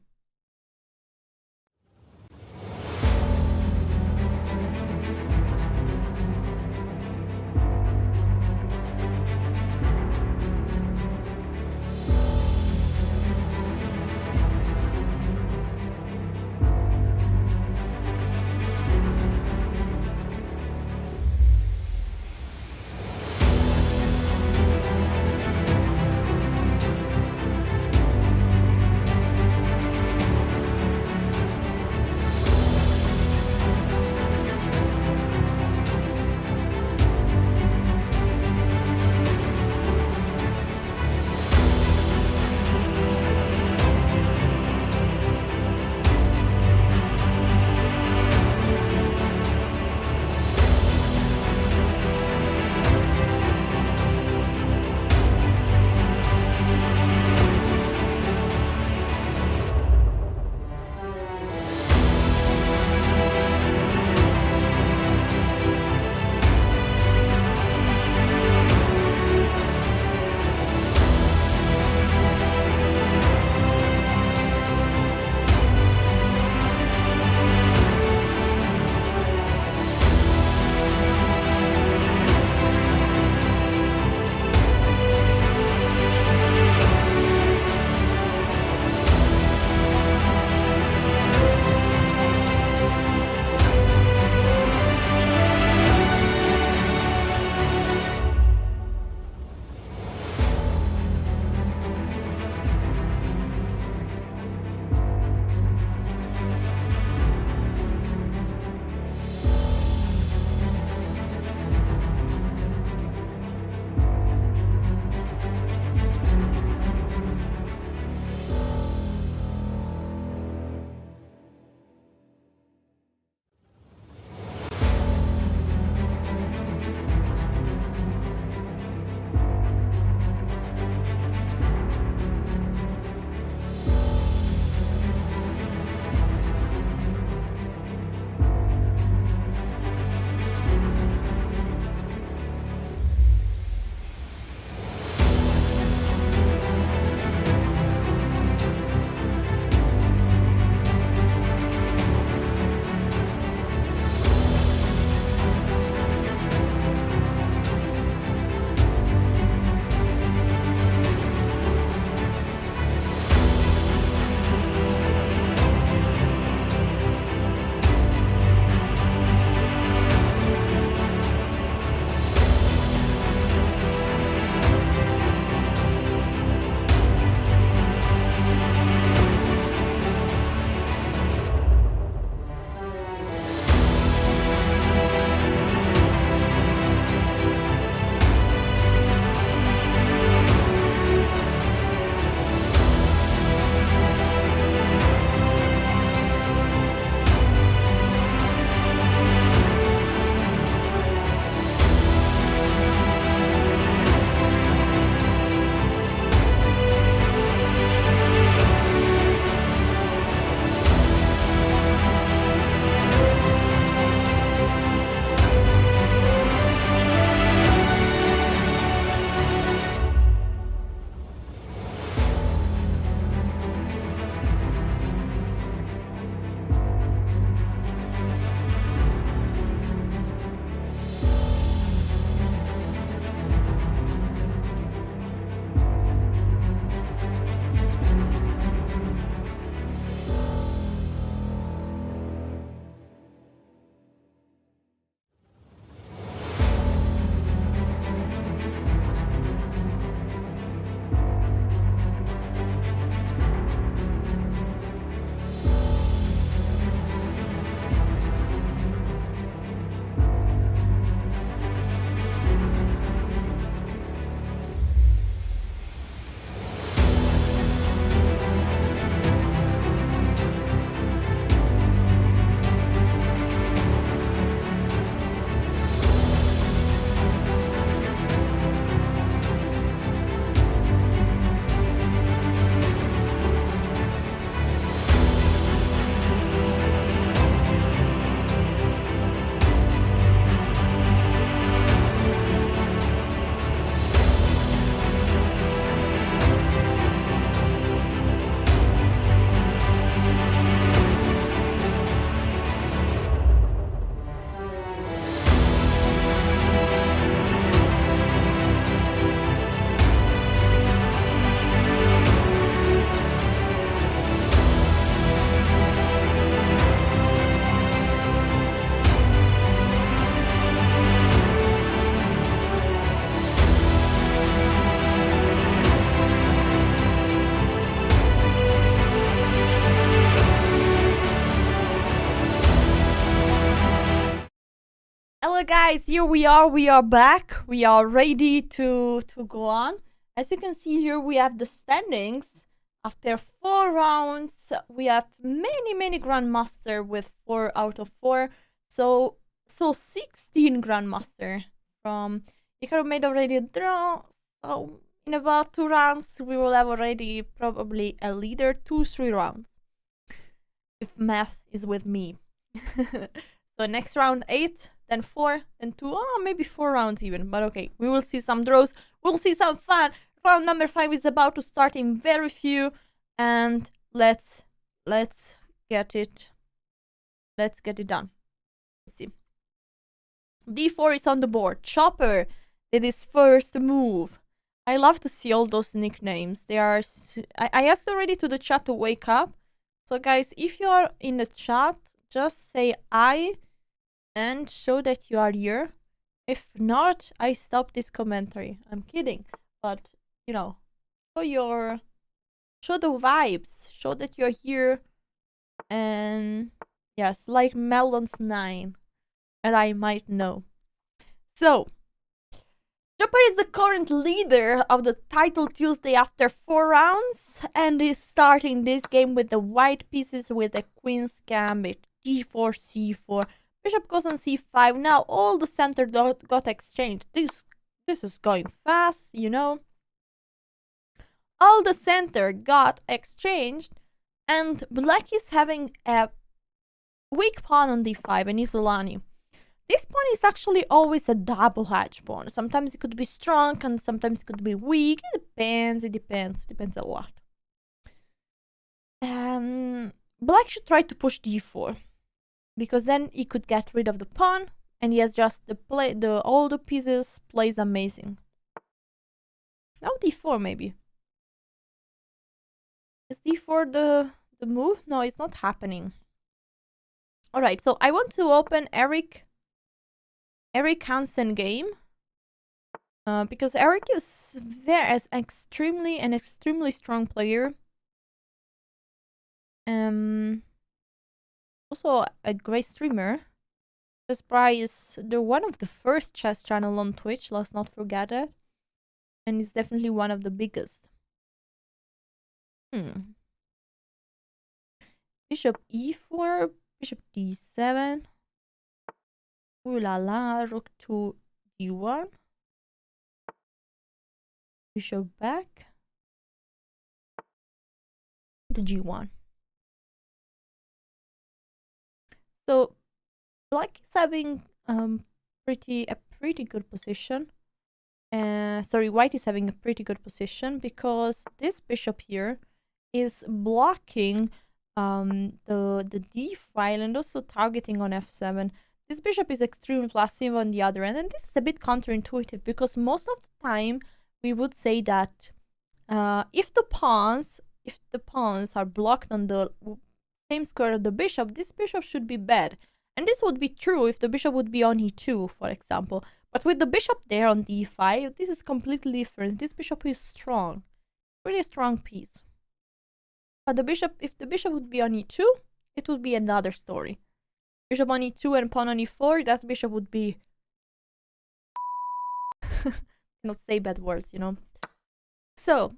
Hello guys, here we are back. We are ready to go on. As you can see here, we have the standings. After 4 rounds, we have many Grandmaster with 4 out of 4. So 16 Grandmaster from Ikaru made already a draw. So in about 2 rounds, we will have already probably a leader, 2-3 rounds. If math is with me. So next round 8, then 4, then 2, maybe 4 rounds even. But okay, we will see some draws. We'll see some fun. Round number 5 is about to start in very few. And let's get it. Let's get it done. Let's see. D4 is on the board. Chopper did his first move. I love to see all those nicknames. They are. I asked already to the chat to wake up. So guys, if you are in the chat, just say I and show that you are here. If not, I stop this commentary. I'm kidding, but you know, show the vibes, show that you're here. And yes, like Melon's 9, and I might know. So Chopper is the current leader of the title Tuesday after 4 rounds, and is starting this game with the white pieces with the Queen's Gambit. G4, C4, Bishop goes on C5. Now all the center got exchanged. This is going fast, you know. All the center got exchanged, and Black is having a weak pawn on D5 and Isolani. This pawn is actually always a double-edged pawn. Sometimes it could be strong and sometimes it could be weak. It depends a lot. Black should try to push D4, because then he could get rid of the pawn, and he has just all the pieces placed amazing. Now D4 maybe. Is D4 the move? No, it's not happening. Alright, so I want to open Eric Hansen game. Because Eric is an extremely strong player. Also a great streamer. This prize, they're one of the first chess channel on Twitch, let's not forget it. And it's definitely one of the biggest. Bishop E4, Bishop D7. Ooh la la, Rook to D1. Bishop back. To G1. So Black is having a pretty good position. Sorry, White is having a pretty good position, because this bishop here is blocking the D file and also targeting on F7. This bishop is extremely passive on the other end, and this is a bit counterintuitive, because most of the time we would say that if the pawns are blocked on the same square of the bishop, this bishop should be bad. And this would be true if the bishop would be on E2, for example. But with the bishop there on D5, this is completely different. This bishop is strong. Really strong piece. But if the bishop would be on E2, it would be another story. Bishop on E2 and pawn on E4, that bishop would be... not say bad words, you know. So,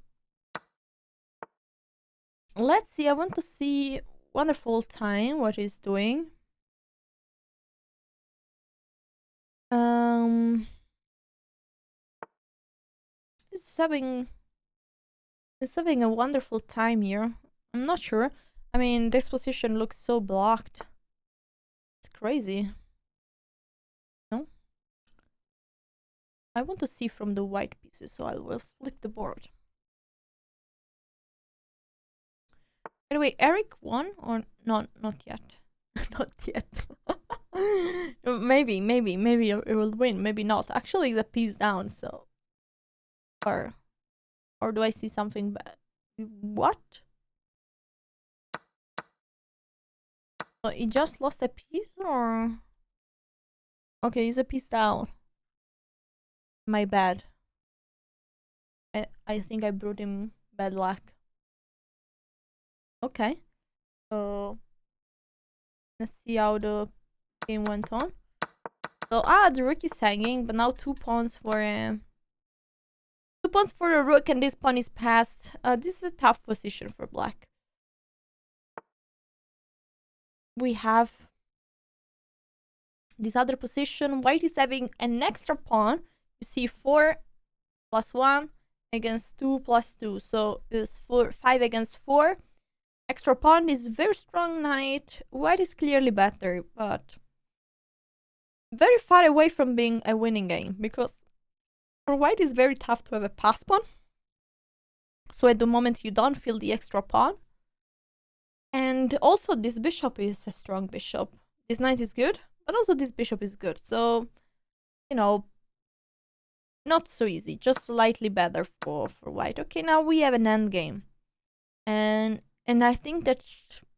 let's see. I want to see Wonderful Time, what he's doing. He's having a wonderful time here. I'm not sure. I mean, this position looks so blocked. It's crazy. No? I want to see from the white pieces, so I will flip the board. Anyway, Eric won or not yet. Not yet. maybe it will win, maybe not. Actually, it's a piece down, so or do I see something bad? What? So he just lost a piece, or okay, he's a piece down. My bad. I think I brought him bad luck. Okay, so let's see how the game went on. So, the rook is hanging, but now 2 pawns for a... 2 pawns for a rook, and this pawn is passed. This is a tough position for black. We have this other position. White is having an extra pawn. You see 4 plus 1 against 2 plus 2. So it's 5 against 4. Extra pawn is very strong knight. White is clearly better, but very far away from being a winning game, because for white it's very tough to have a pass pawn. So at the moment you don't feel the extra pawn. And also this bishop is a strong bishop. This knight is good, but also this bishop is good. So, you know, not so easy, just slightly better for white. Okay, now we have an endgame. And I think that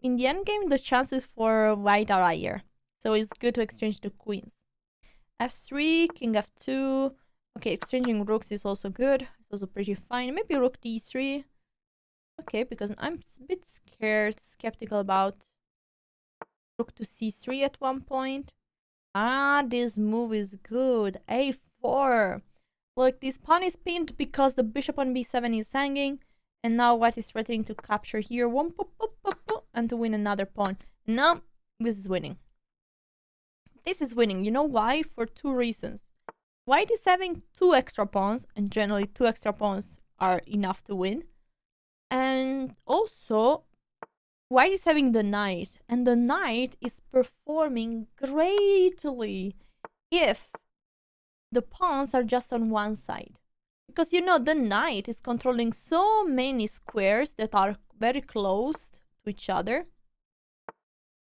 in the endgame the chances for white are higher. So it's good to exchange the queens. f3, king f2. Okay, exchanging rooks is also good. It's also pretty fine. Maybe rook d3. Okay, because I'm a bit scared, skeptical about rook to c3 at one point. This move is good. a4. Look, this pawn is pinned because the bishop on b7 is hanging. And now white is threatening to capture here. One pop, pop, pop, pop, and to win another pawn. Now, this is winning. This is winning. You know why? For 2 reasons. White is having 2 extra pawns, and generally 2 extra pawns are enough to win. And also, white is having the knight, and the knight is performing greatly if the pawns are just on one side. Because, you know, the knight is controlling so many squares that are very close to each other.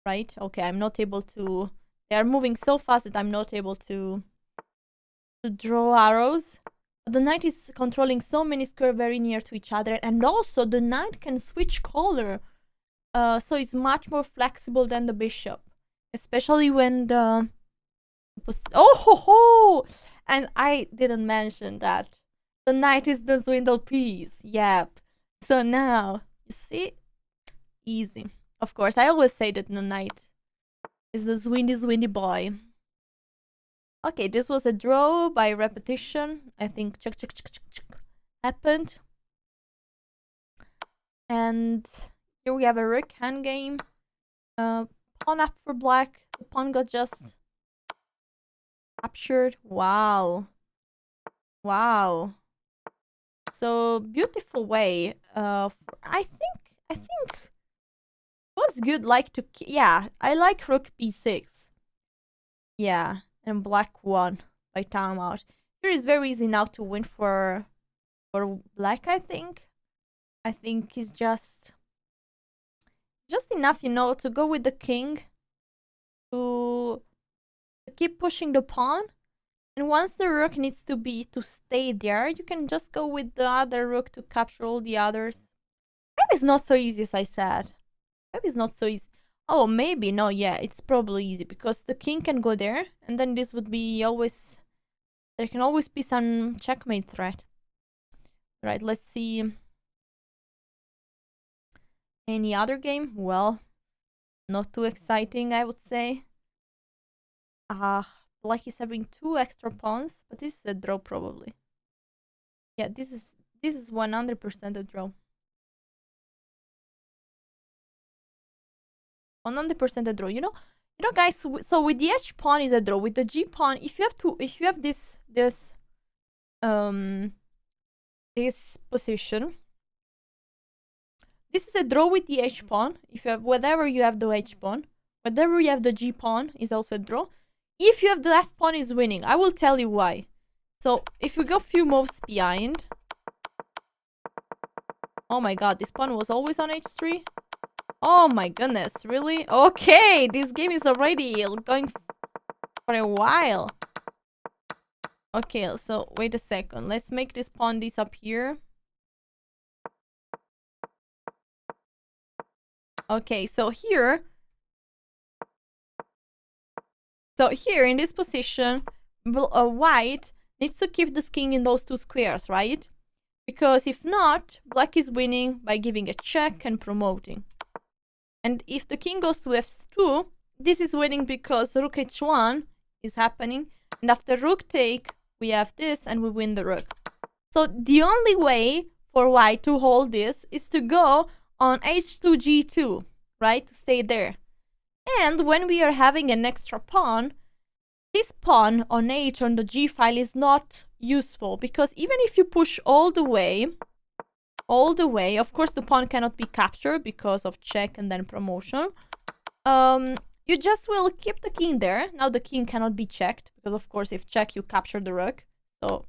Right? Okay, I'm not able to... They are moving so fast that I'm not able to draw arrows. The knight is controlling so many squares very near to each other, and also the knight can switch color, so it's much more flexible than the bishop, especially when the oh ho ho! And I didn't mention that the knight is the swindle piece. Yep. So now you see, easy. Of course, I always say that the knight is the swindy boy. Okay, this was a draw by repetition. I think check happened. And here we have a rook hand game. Pawn up for black. The pawn got just captured. Wow. Wow. So beautiful way. I think it was good. Like to yeah. I like rook b6. Yeah. And black won by timeout. Here is very easy now to win for black, I think. I think it's just enough, you know, to go with the king to keep pushing the pawn. And once the rook needs to stay there, you can just go with the other rook to capture all the others. Maybe it's not so easy as I said. Maybe it's not so easy. Oh, maybe. No, yeah, it's probably easy because the king can go there, and then this would be always... There can always be some checkmate threat. Right, let's see. Any other game? Well, not too exciting, I would say. Black is having 2 extra pawns, but this is a draw probably. Yeah, this is 100% a draw. 100% a draw. You know, guys. So with the h pawn is a draw. With the g pawn, if you have this position, this is a draw with the h pawn. If you have whatever you have the h pawn, whatever you have the g pawn is also a draw. If you have the f pawn is winning. I will tell you why. So if we go few moves behind. Oh my god, this pawn was always on h3. Oh my goodness, really? Okay, this game is already going for a while. Okay, so wait a second. Let's make this pawn disappear. Okay, so here in this position, white needs to keep the king in those 2 squares, right? Because if not, black is winning by giving a check and promoting. And if the king goes to f2, this is winning because rook h1 is happening. And after rook take, we have this and we win the rook. So the only way for white to hold this is to go on h2 g2, right? To stay there. And when we are having an extra pawn, this pawn on h on the g file is not useful, because even if you push all the way, of course the pawn cannot be captured because of check and then promotion. You just will keep the king there. Now the king cannot be checked, because of course if check you capture the rook. So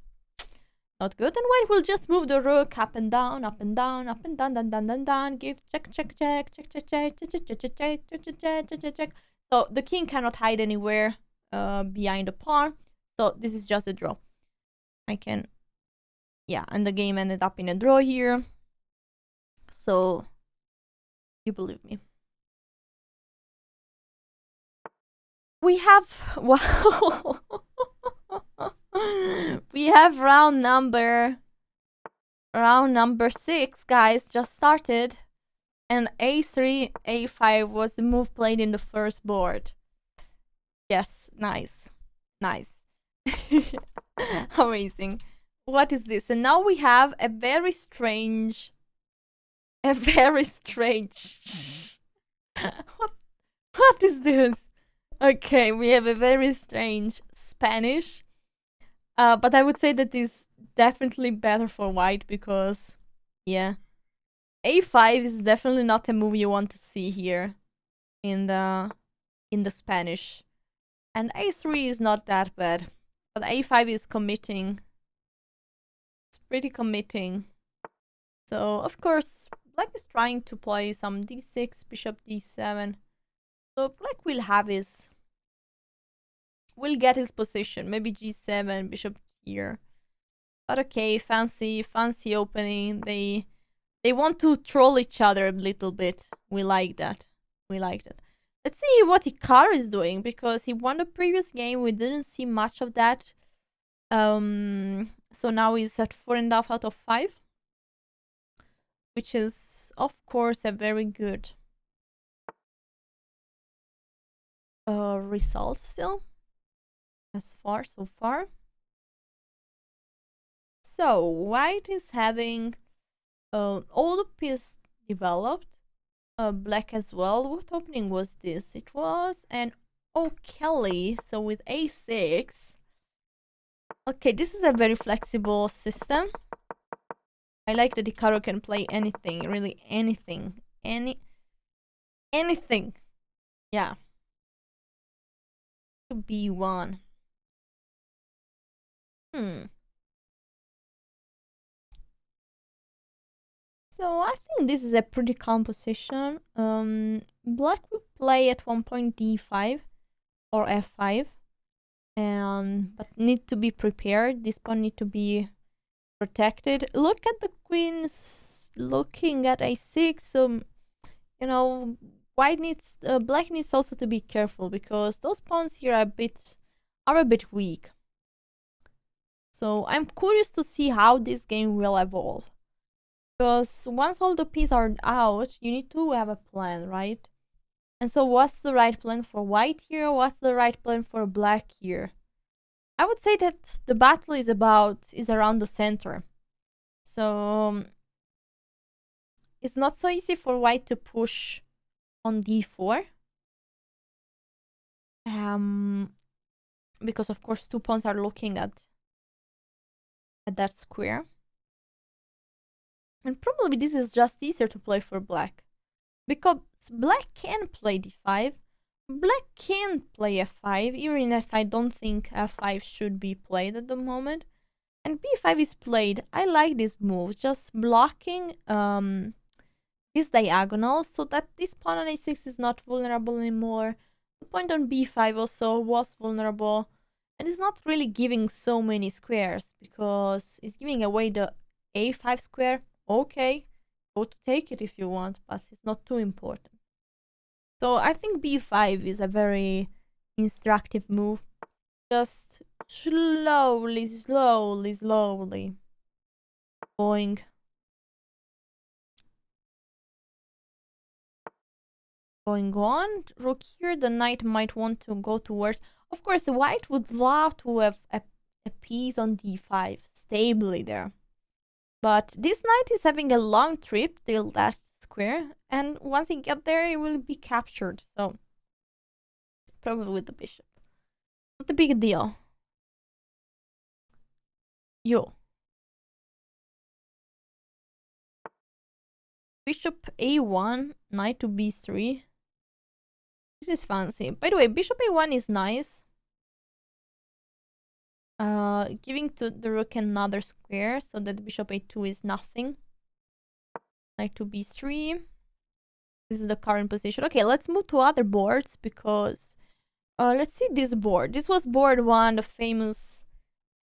not good. And white will just move the rook up and down, up and down, up and down, down, down, down, down. Give check, check, check, check, check, check, check, check, check, check, check, check, check, check, check. So the king cannot hide anywhere behind the pawn. So this is just a draw. I can, yeah, and the game ended up in a draw here. So you believe me. We have, wow. We have round number 6, guys, just started. And a3, a5 was the move played in the first board. Yes, nice. Nice. Amazing. What is this? And now we have a very strange... What is this? Okay, we have a very strange Spanish. But I would say that is definitely better for white, because, yeah, a5 is definitely not a move you want to see here in the Spanish. And a3 is not that bad, but a5 is committing. It's pretty committing. So, of course, black is trying to play some d6, bishop d7. So black will have his... will get his position. Maybe g7, bishop here. But okay, fancy opening. They want to troll each other a little bit. We like that. We like that. Let's see what Hikaru is doing, because he won the previous game. We didn't see much of that. So now he's at 4.5 out of 5. Which is, of course, a very good result still. So far. So, white is having all the pieces developed. Black as well. What opening was this? It was an O'Kelly, so with a6. Okay, this is a very flexible system. I like that Hikaru can play anything, really anything. Anything. Yeah. B1. So I think this is a pretty calm position. Black will play at one point d5 or f5, but need to be prepared. This pawn need to be protected. Look at the queens looking at a6. So you know, black needs also to be careful, because those pawns here are a bit weak. So I'm curious to see how this game will evolve. Because once all the pieces are out, you need to have a plan, right? And so what's the right plan for white here? What's the right plan for black here? I would say that the battle is around the center. So it's not so easy for white to push on d4. Because of course 2 pawns are looking at that square. And probably this is just easier to play for black, because black can play d5, black can play f5, even if I don't think f5 should be played at the moment. And b5 is played. I like this move, just blocking this diagonal so that this pawn on a6 is not vulnerable anymore. The point on b5 also was vulnerable, and it's not really giving so many squares, because it's giving away the a5 square. Okay, go to take it if you want, but it's not too important. So I think b5 is a very instructive move. Just slowly going on. Rook here, the knight might want to go towards... Of course, white would love to have a piece on d5 stably there. But this knight is having a long trip till that square, and once he gets there, he will be captured. So, probably with the bishop. Not a big deal. Yo. Bishop a1, knight to b3. This is fancy. By the way, bishop a1 is nice. Giving to the rook another square so that bishop a2 is nothing. Knight to b3. This is the current position. Okay, let's move to other boards because let's see this board. This was board 1, the famous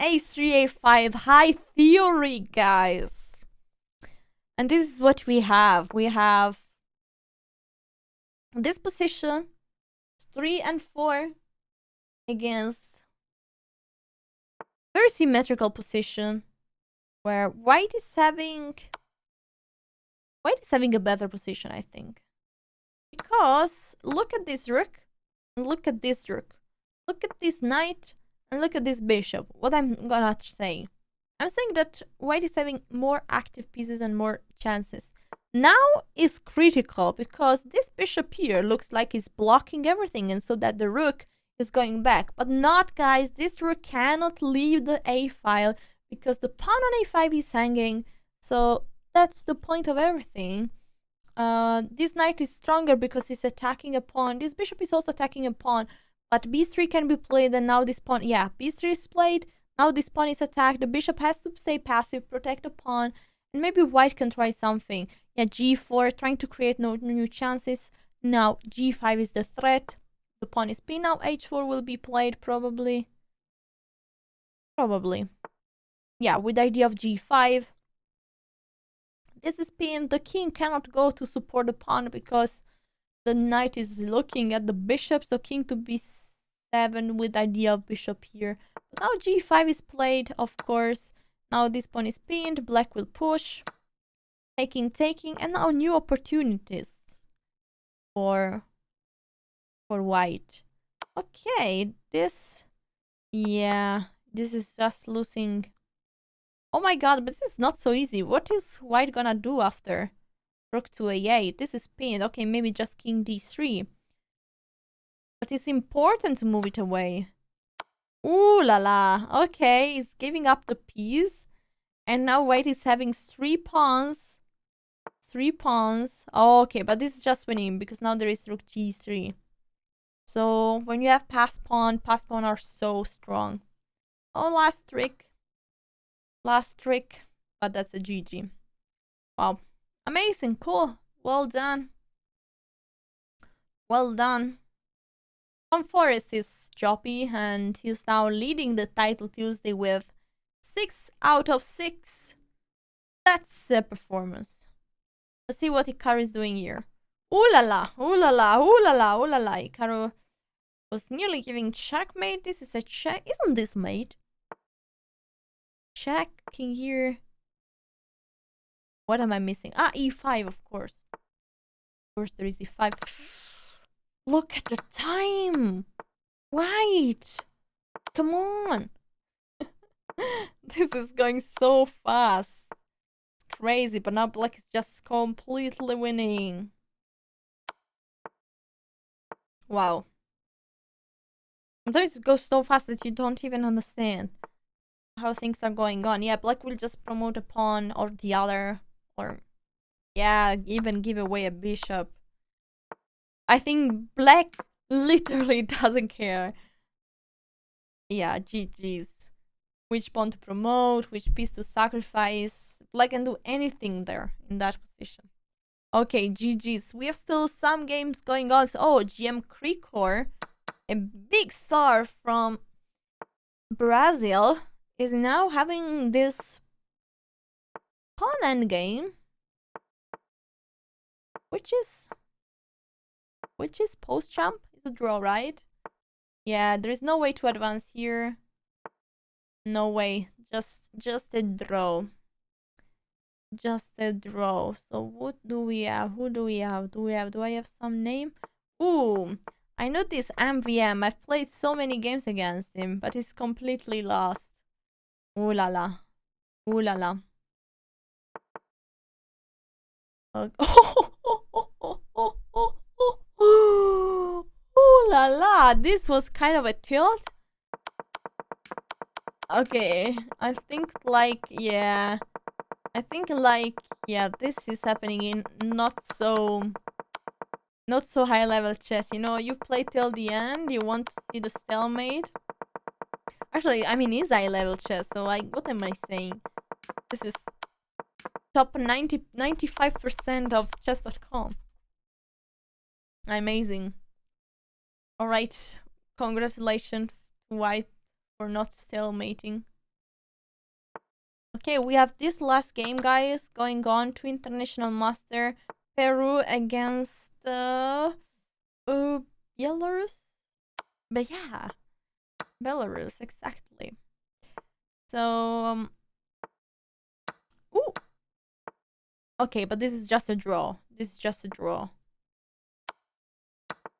a3, a5 high theory, guys. And this is what we have. We have this position, 3 and 4 against very symmetrical position where white is having a better position, I think. Because look at this rook and look at this rook. Look at this knight and look at this bishop. What I'm gonna say. I'm saying that white is having more active pieces and more chances. Now is critical because this bishop here looks like it's blocking everything and so that the rook is going back. But not, guys. This rook cannot leave the a file because the pawn on a5 is hanging. So that's the point of everything. This knight is stronger because he's attacking a pawn. This bishop is also attacking a pawn. But b3 can be played and now this pawn... Yeah, b3 is played. Now this pawn is attacked. The bishop has to stay passive, protect the pawn. And maybe white can try something. Yeah, g4, trying to create no new chances. Now g5 is the threat. The pawn is pinned. Now h4 will be played probably. Yeah, with the idea of g5. This is pinned. The king cannot go to support the pawn because the knight is looking at the bishop. So king to b7 with the idea of bishop here. But now g5 is played, of course. Now this pawn is pinned. Black will push. Taking, and now new opportunities for white. Okay, this... Yeah, this is just losing... Oh my god, but this is not so easy. What is white gonna do after? Rook to a8. This is pinned. Okay, maybe just king d3. But it's important to move it away. Ooh la la. Okay, it's giving up the piece. And now white is having 3 pawns. 3 pawns. Oh, okay, but this is just winning because now there is rook g3. So when you have pass pawn are so strong. Oh, last trick. But that's a GG. Wow. Amazing. Cool. Well done. Foreest is choppy and he's now leading the title Tuesday with 6 out of 6. That's a performance. Let's see what Hikaru is doing here. Ooh la la. Hikaru was nearly giving checkmate. This is a check. Isn't this mate? Check, king here. What am I missing? Ah, e5, of course. Of course, there is e5. Look at the time. White. Come on. This is going so fast. It's crazy, but now black is just completely winning. Wow. Sometimes it goes so fast that you don't even understand how things are going on. Yeah, black will just promote a pawn or the other, or yeah, even give away a bishop. I think black literally doesn't care. Yeah, GG's. Which pawn to promote, which piece to sacrifice. Black can do anything there in that position. Okay, GG's. We have still some games going on. Oh, GM Krikor, a big star from Brazil, is now having this pawn endgame, which is post-jump. Is a draw, right? Yeah, there is no way to advance here. No way. Just a draw. Just a draw. So what do we have? Who do we have? Do I have some name? Ooh, I know this MVM. I've played so many games against him, but he's completely lost. Ooh la la. Ooh la la. Ooh la la. This was kind of a tilt. Okay, I think like, yeah. I think like, yeah, this is happening in not so high level chess. You know, you play till the end, you want to see the stalemate. Actually, I mean, it's high level chess, so like, what am I saying? This is top 95% of Chess.com. Amazing. Alright, congratulations to White for not stalemating. Okay, we have this last game, guys, going on to International Master Peru against Belarus? But yeah, Belarus, exactly. So, ooh. Okay, but this is just a draw. This is just a draw.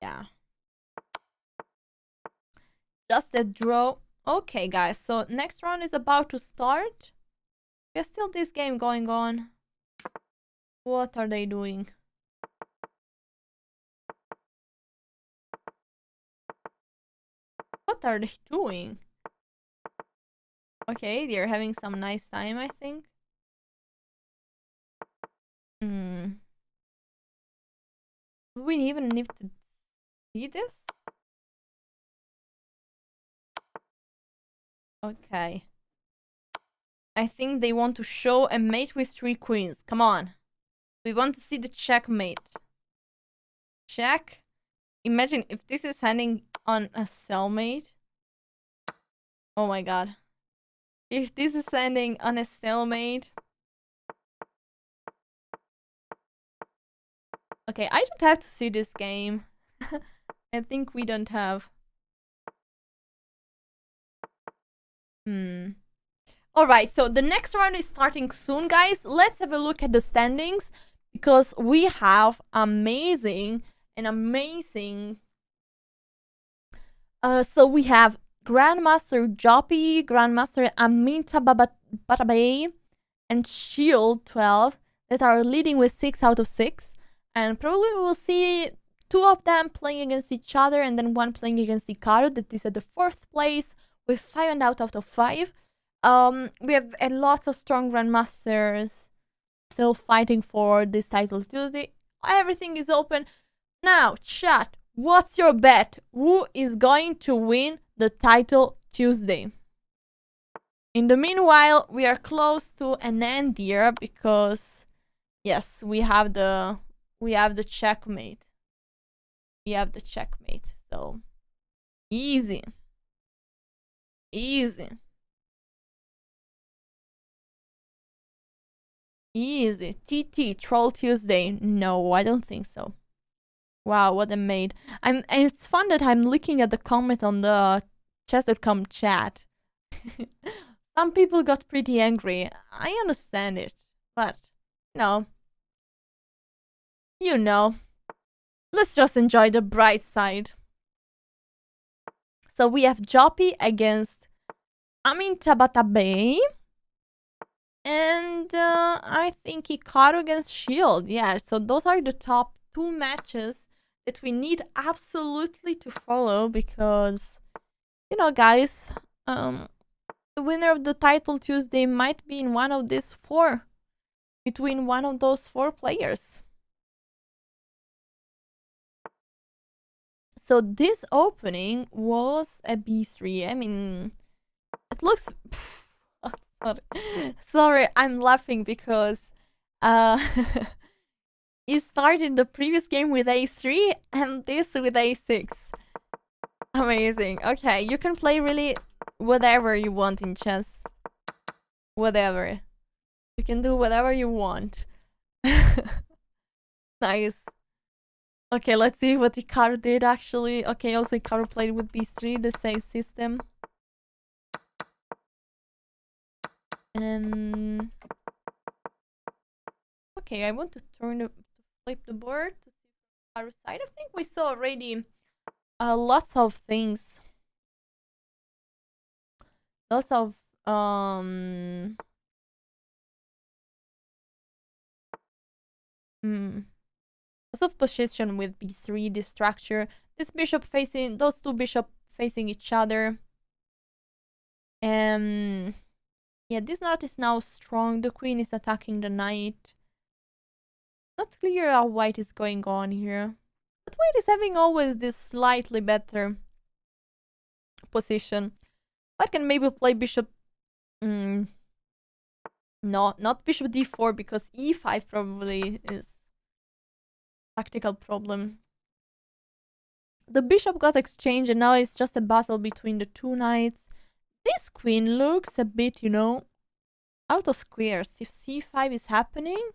Yeah. Just a draw. Okay, guys, so next round is about to start. There's still this game going on. What are they doing? What are they doing? Okay, they're having some nice time, I think. Do we even need to see this? Okay. I think they want to show a mate with 3 queens. Come on. We want to see the checkmate. Check. Imagine if this is handing on a stalemate. Oh my god. If this is ending on a stalemate. Okay, I don't have to see this game. I think we don't have. Alright, so the next round is starting soon, guys. Let's have a look at the standings. Because we have amazing. So we have Grandmaster Joppy, Grandmaster Aminta Batabae, and Shield 12 that are leading with 6 out of 6. And probably we'll see 2 of them playing against each other and then 1 playing against Ikaru that is at the 4th place with 5 out of 5. We have a lot of strong Grandmasters still fighting for this title Tuesday. Everything is open. Now, chat, what's your bet? Who is going to win the title Tuesday? In the meanwhile, we are close to an end here because, yes, we have the checkmate. We have the checkmate. So easy. Easy. Easy. TT, Troll Tuesday. No, I don't think so. Wow, what a mate. And it's fun that I'm looking at the comment on the Chess.com chat. Some people got pretty angry. I understand it. But, you know. Let's just enjoy the bright side. So we have Joppy against Aminta Batabae. And I think Hikaru against Shield. Yeah, so those are the top 2 matches that we need absolutely to follow because, you know, guys, the winner of the title Tuesday might be in one of these 4. Between one of those 4 players. So this opening was a B3. I mean, it looks... Sorry, I'm laughing because you started the previous game with A3 and this with A6. Amazing. Okay, you can play really whatever you want in chess. Whatever. You can do whatever you want. Nice. Okay, let's see what Hikaru did actually. Okay, also Hikaru played with B3, the same system. And okay, I want to flip the board to see Hikaru's side. I think we saw already lots of things. Lots of lots of position with b3, this structure. This bishop facing, those two bishops facing each other. Yeah, this knight is now strong. The queen is attacking the knight. Not clear how white is going on here. But white is having always this slightly better position. White can maybe play bishop... no, not bishop d4, because e5 probably is tactical problem. The bishop got exchanged and now it's just a battle between the two knights. This queen looks a bit, you know, out of squares. If c5 is happening,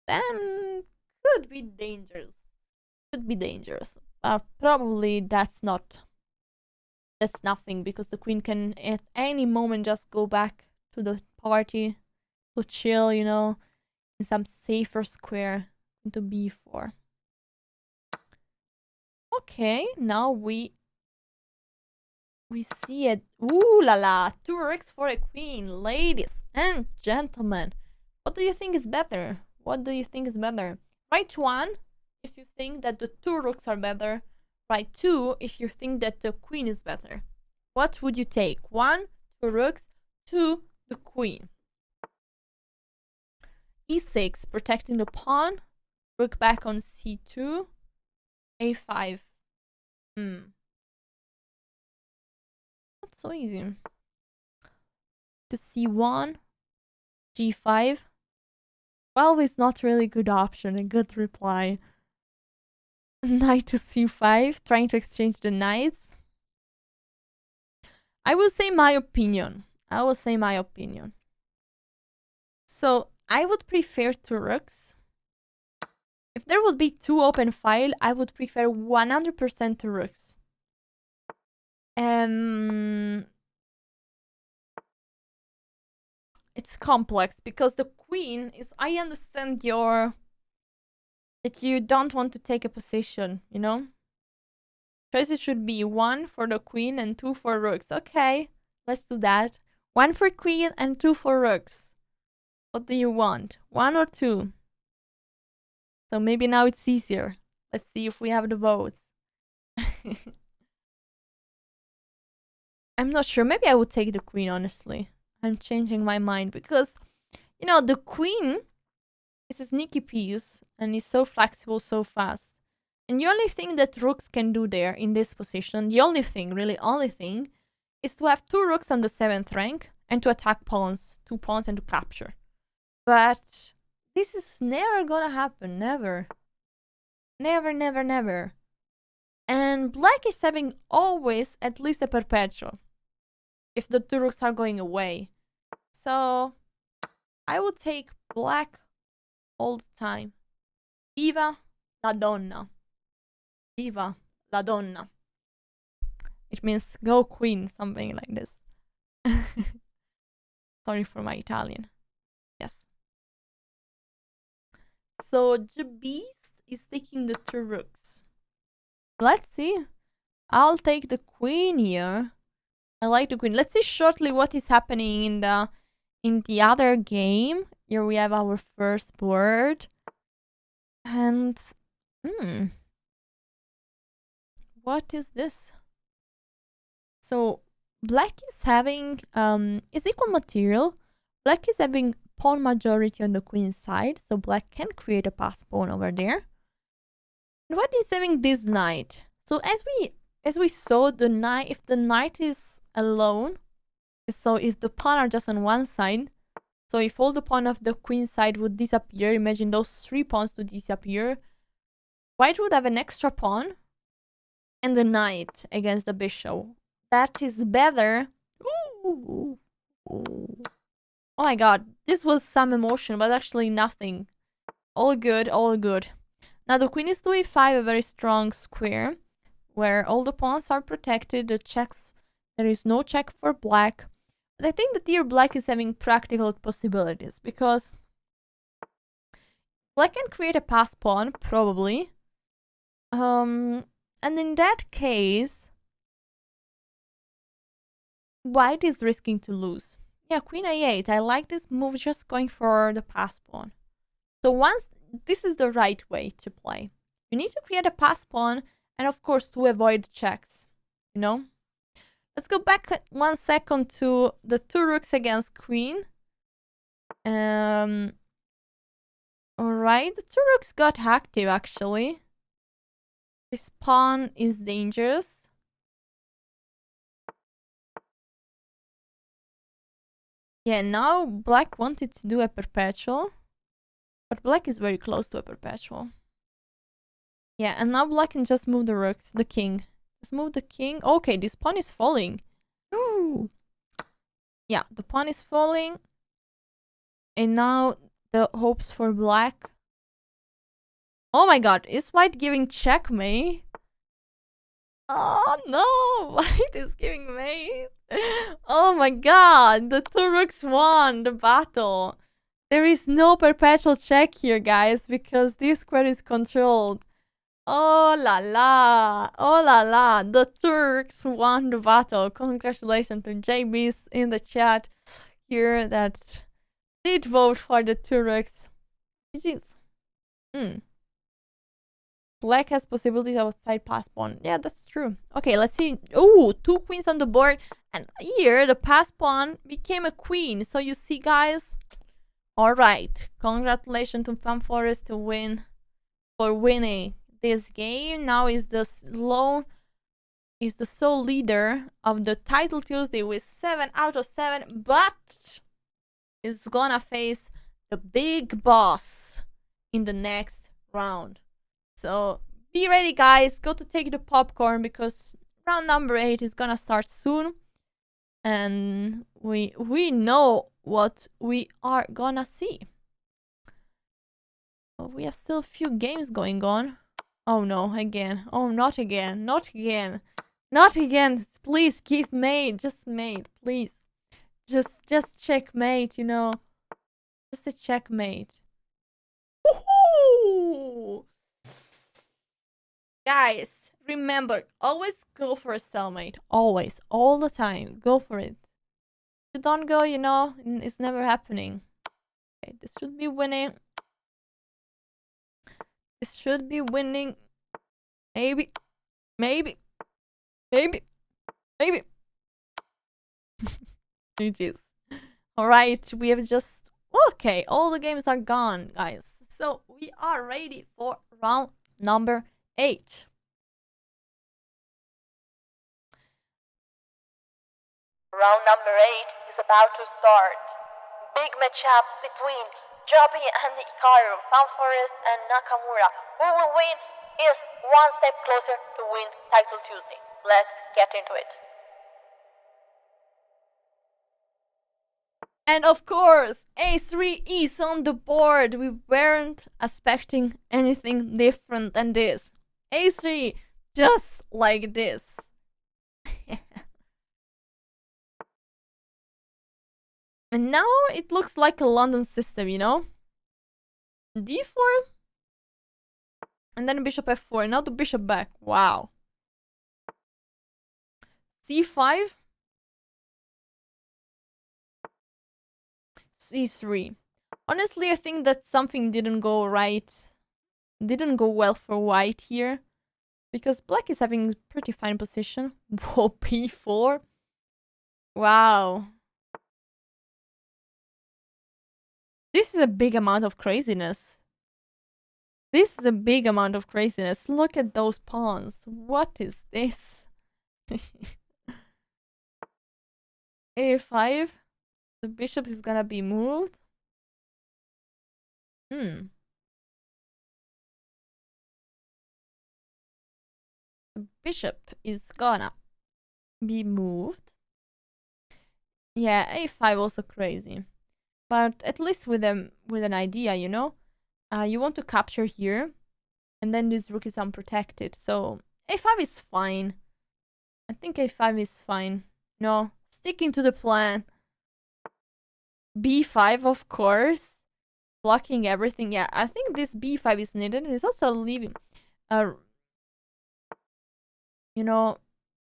then could be dangerous. Could be dangerous. Probably that's nothing, because the queen can at any moment just go back to the party to chill, you know, in some safer square into b4. Okay, now we see it. Ooh la la, 2 rooks for a queen. Ladies and gentlemen, what do you think is better? What do you think is better? Write 1 if you think that the 2 rooks are better. Write 2 if you think that the queen is better. What would you take? 1, 2 rooks, 2, the queen. e6, protecting the pawn. Rook back on c2. a5. Not so easy. To c1. g5. Well, it's not really a good option, a good reply. Knight to c5, trying to exchange the knights. I will say my opinion. So, I would prefer 2 rooks. If there would be 2 open file, I would prefer 100% 2 rooks. It's complex because the queen is... I understand that you don't want to take a position, you know? Choices should be 1 for the queen and 2 for rooks. Okay, let's do that. 1 for queen and 2 for rooks. What do you want? 1 or 2? So maybe now it's easier. Let's see if we have the votes. I'm not sure. Maybe I would take the queen, honestly. I'm changing my mind because, you know, the queen is a sneaky piece and is so flexible, so fast. And the only thing that rooks can do there in this position, the only thing, really only thing, is to have 2 rooks on the 7th rank and to attack pawns, 2 pawns, and to capture. But this is never gonna happen, never. Never, never, never. And black is having always at least a perpetual if the 2 rooks are going away. So I would take black all the time. Viva la donna. Viva la donna. It means go queen, something like this. Sorry for my Italian. Yes. So the beast is taking the 2 rooks. Let's see. I'll take the queen here. I like the queen. Let's see shortly what is happening in the other game. Here we have our first board. And what is this? So black is having is equal material. Black is having pawn majority on the queen side, so black can create a pass pawn over there. And white is having this knight. So as we saw, the knight, if the knight is alone, so if the pawn are just on one side, so if all the pawn of the queen side would disappear, imagine those 3 pawns to disappear, white would have an extra pawn and the knight against the bishop. That is better. Ooh. Oh my god, this was some emotion, but actually nothing. All good, all good. Now the queen is to a5, a very strong square, where all the pawns are protected, the checks, there is no check for black. But I think that here black is having practical possibilities, because black can create a pass pawn, probably. And in that case, white is risking to lose. Yeah, queen a8. I like this move, just going for the pass pawn. So once this is the right way to play. You need to create a pass pawn, and of course to avoid checks, you know? Let's go back 1 second to the two rooks against queen. Alright, the two rooks got active actually. This pawn is dangerous. Yeah, now black wanted to do a perpetual, but black is very close to a perpetual. Yeah, and now black can just move the rooks, the king. Just move the king. Okay, this pawn is falling. Ooh. Yeah, the pawn is falling. And now the hopes for black. Oh my god, is white giving checkmate? Oh no, white is giving mate. Oh my god, the two rooks won the battle. There is no perpetual check here, guys, because this square is controlled. Oh la la, oh la la, the Turks won the battle. Congratulations to JBs in the chat here that did vote for the Turks. GG's. Black has possibilities outside pass pawn. Yeah, that's true. Okay, let's see. Oh, two queens on the board. And here, the pass pawn became a queen. So you see, guys. Alright. Congratulations to Foreest to win. For winning this game. Now is the sole leader of the title Tuesday with 7 out of 7. But is gonna face the big boss in the next round. So be ready, guys. Go to take the popcorn because round number 8 is gonna start soon. And we know what we are gonna see. Oh, we have still a few games going on. Oh no, again. Oh, not again. Not again. Not again. Please give mate. Just mate, please. Just checkmate, you know. Just a checkmate. Woohoo! Guys, remember, always go for a stalemate. Always, all the time. Go for it. If you don't go, you know, it's never happening. Okay, this should be winning. This should be winning. Maybe. Maybe. Maybe. Maybe. GG's. Alright, we have just... Okay, all the games are gone, guys. So, we are ready for round number 8. Round number 8 is about to start. Big matchup between Joby and Hikaru, Foreest and Nakamura. Who will win is one step closer to win Title Tuesday. Let's get into it. And of course, A3 is on the board. We weren't expecting anything different than this. A3, just like this. And now it looks like a London system, you know? D4. And then bishop f4. Now the bishop back. Wow. C5. C3. Honestly, I think that something didn't go right. Didn't go well for white here. Because black is having a pretty fine position. Whoa, p4. Wow. This is a big amount of craziness. This is a big amount of craziness. Look at those pawns. What is this? A5. The bishop is gonna be moved. The bishop is gonna be moved. Yeah, A5 also crazy. But at least with an idea, you know? You want to capture here. And then this rook is unprotected. So A5 is fine. I think A5 is fine. No, sticking to the plan. B5, of course. Blocking everything. Yeah, I think this B5 is needed. It's also leaving. you know,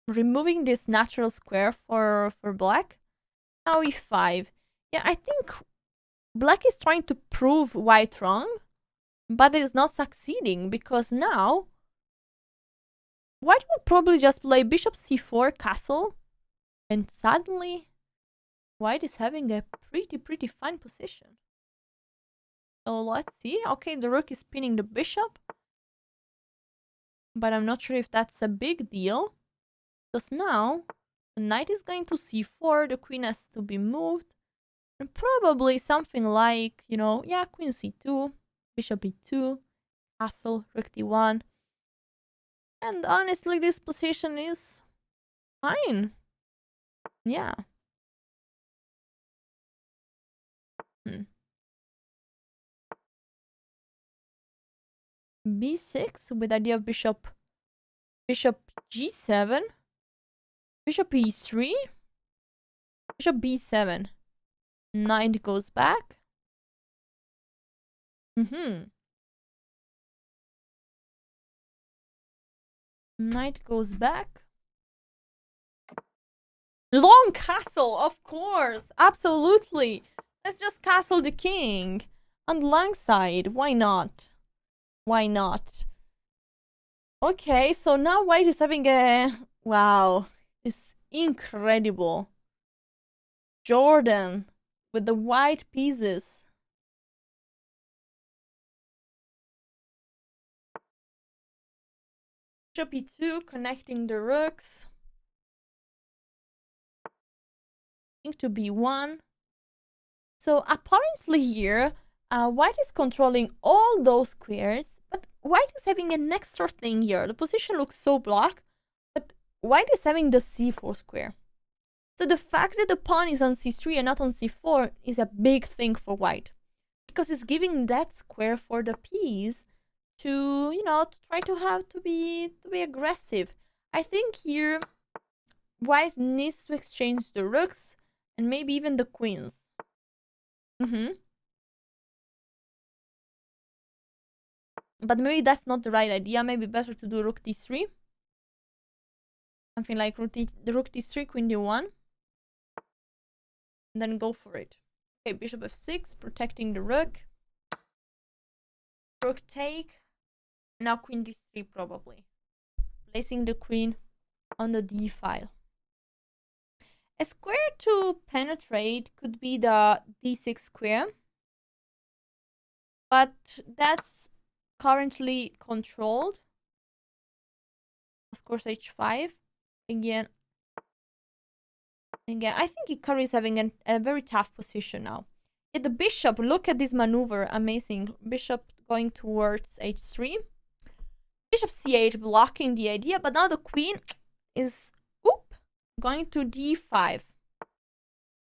removing this natural square for black. Now e5. Yeah, I think black is trying to prove white wrong, but is not succeeding, because now white will probably just play bishop c4 castle, and suddenly white is having a pretty fine position. So let's see. Okay, the rook is pinning the bishop, but I'm not sure if that's a big deal, because now the knight is going to c4, the queen has to be moved, and probably something like, you know, yeah, queen c2, bishop e2, castle, rook d1. And honestly, this position is fine. Yeah. b6 with idea of bishop g7, bishop e3, bishop b7, knight goes back. Knight goes back. Long castle, of course, absolutely. Let's just castle the king on the long side. Why not? Why not? Okay, so now white is having a... Wow, it's incredible. Jorden with the white pieces. Bishop e2, connecting the rooks. King to b1. So apparently here, white is controlling all those squares, but white is having an extra thing here. The position looks so black, but white is having the c4 square. So the fact that the pawn is on c3 and not on c4 is a big thing for white, because it's giving that square for the piece to, you know, to try to have to be aggressive. I think here white needs to exchange the rooks and maybe even the queens. But maybe that's not the right idea. Maybe better to do rook d3. Something like the rook d3, queen d1. And then go for it. Okay, bishop f6, protecting the rook. Rook take. Now queen d3 probably. Placing the queen on the d file. A square to penetrate could be the d6 square. But that's currently controlled. Of course, h5. Again, I think Hikaru is having a very tough position now. Yet the bishop, look at this maneuver, amazing. Bishop going towards h3. Bishop c8 blocking the idea, but now the queen is going to d5.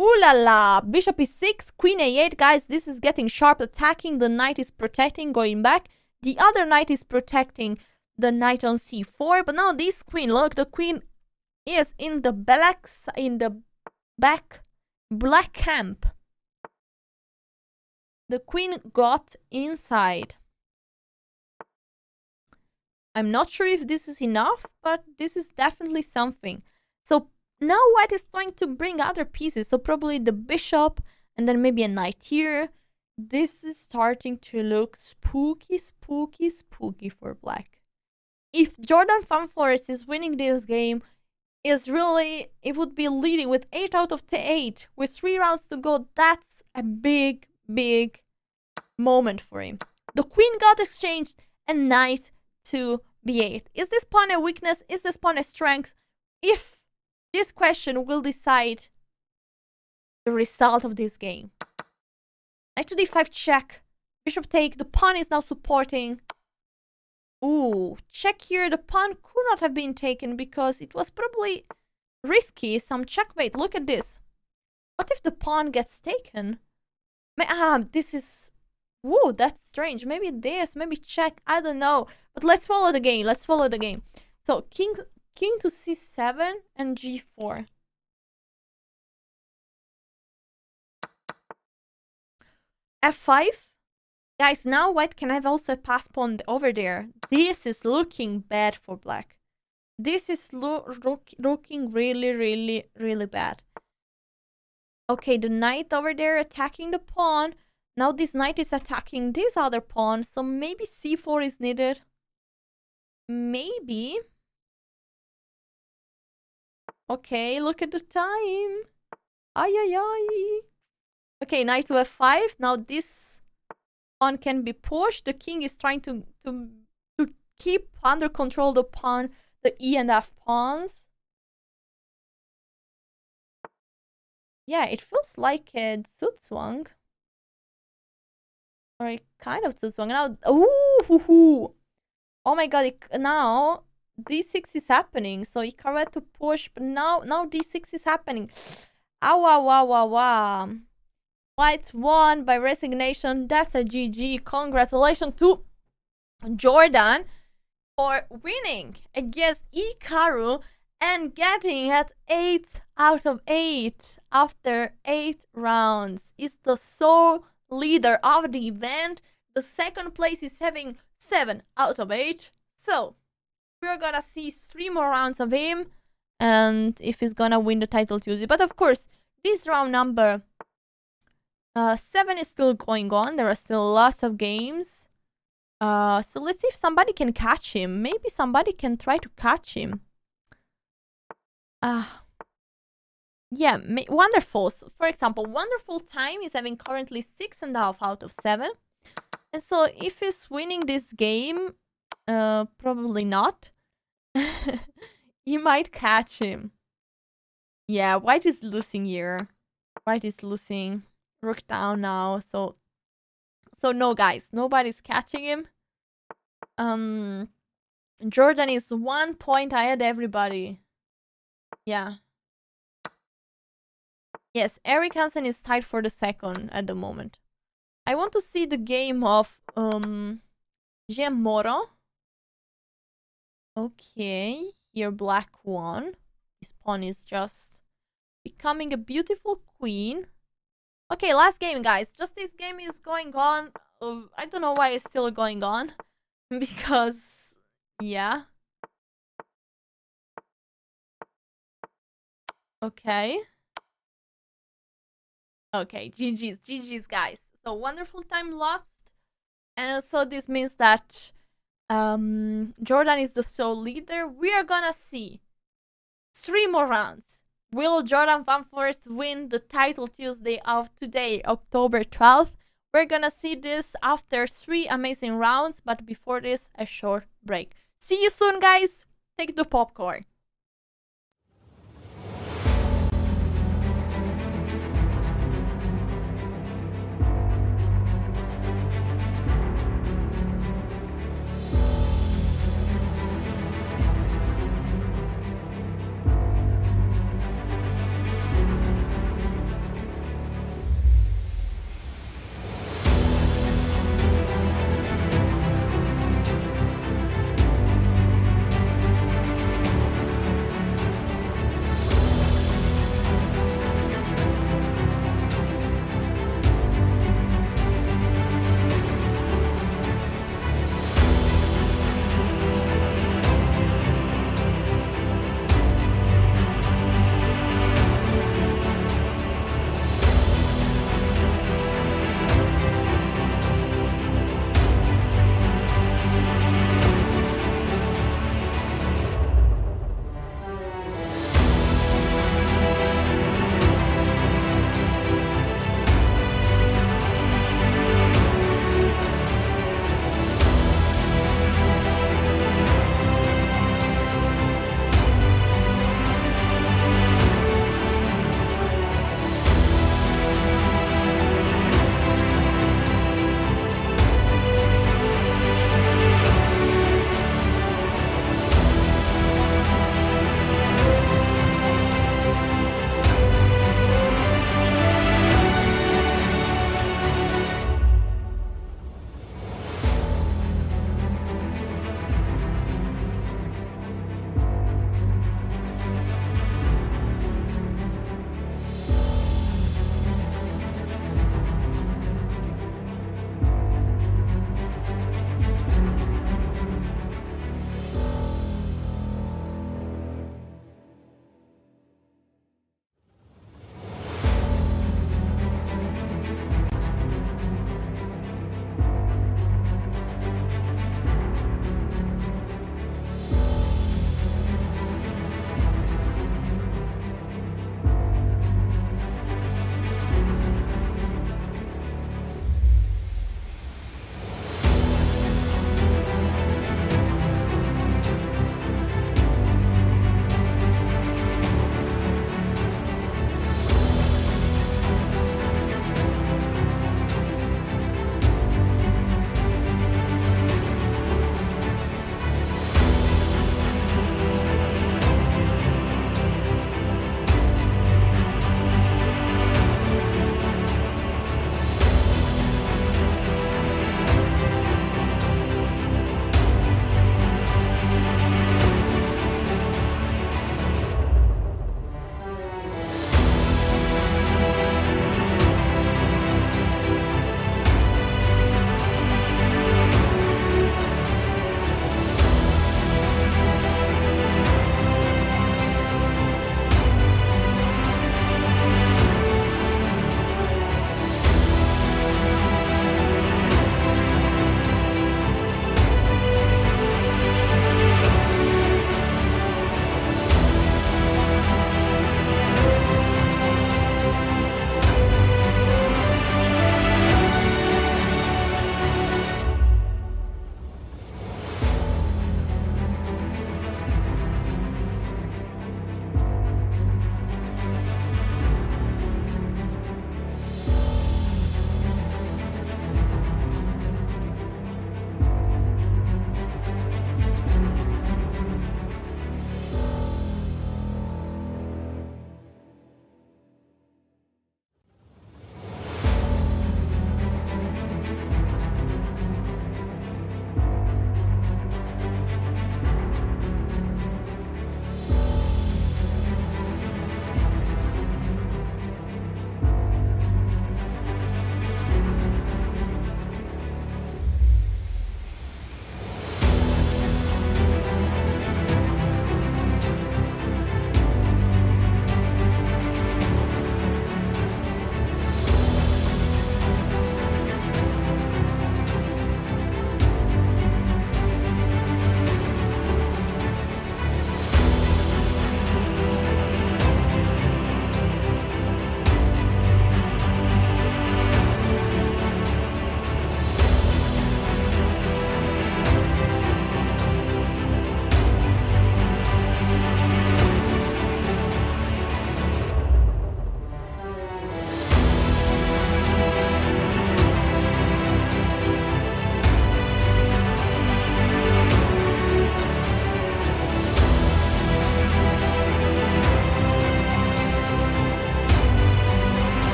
Ooh la la! Bishop e6, queen a8. Guys, this is getting sharp. Attacking, the knight is protecting, going back. The other knight is protecting the knight on c4. But now this queen, look, the queen is in the back black camp. The queen got inside. I'm not sure if this is enough, but this is definitely something. So now white is trying to bring other pieces. So probably the bishop and then maybe a knight here. This is starting to look spooky for black. If Jorden Foreest is winning this game, it would be leading with 8 out of 8 with 3 rounds to go. That's a big moment for him. The queen got exchanged and knight to b8. Is this pawn a weakness? Is this pawn a strength? If this question will decide the result of this game. Knight to d5 check. Bishop take. The pawn is now supporting. Ooh, check here. The pawn could not have been taken because it was probably risky. Some checkmate. Look at this. What if the pawn gets taken? This is... Whoa, that's strange. Maybe this, maybe check. I don't know. But let's follow the game. Let's follow the game. So, king to c7 and g4. f5. Guys, now white can have also a pass pawn over there. This is looking bad for black. This is looking really, really, really bad. Okay, the knight over there attacking the pawn. Now this knight is attacking this other pawn, so maybe c4 is needed. Maybe. Okay, look at the time. Ay, ay, ay. Okay, knight to f5. Now this pawn can be pushed. The king is trying to keep under control the pawn, the e and f pawns. Yeah, it feels like a Zugzwang. Or a kind of Zugzwang. Now, ooh, oh my god, now d6 is happening. So Hikaru had to push, but now d6 is happening. Ow. White won by resignation. That's a GG. Congratulations to Jorden for winning against Hikaru and getting at 8 out of 8 after 8 rounds. Is the sole leader of the event. The second place is having 7 out of 8. So we're gonna see 3 more rounds of him and if he's gonna win the title Tuesday. But of course, this round number 7 is still going on. There are still lots of games. So let's see if somebody can catch him. Maybe somebody can try to catch him. Yeah, wonderful. So, for example, wonderful time is having currently 6.5 out of 7. And so if he's winning this game, probably not. You might catch him. Yeah, white is losing here. White is losing. Rook down now. So no, guys, nobody's catching him. Jorden is 1 point ahead everybody. Yeah. Yes, Eric Hansen is tied for the second at the moment. I want to see the game of Jean Moro. Okay, here black won. This pawn is just becoming a beautiful queen. Okay, last game, guys. Just this game is going on. I don't know why it's still going on. Because, yeah. Okay. Okay, GG's, guys. So, wonderful time lost. And so this means that Jorden is the sole leader. We are gonna see 3 more rounds. Will Jorden van Foreest win the title Tuesday of today, October 12th? We're gonna see this after 3 amazing rounds, but before this, a short break. See you soon, guys. Take the popcorn.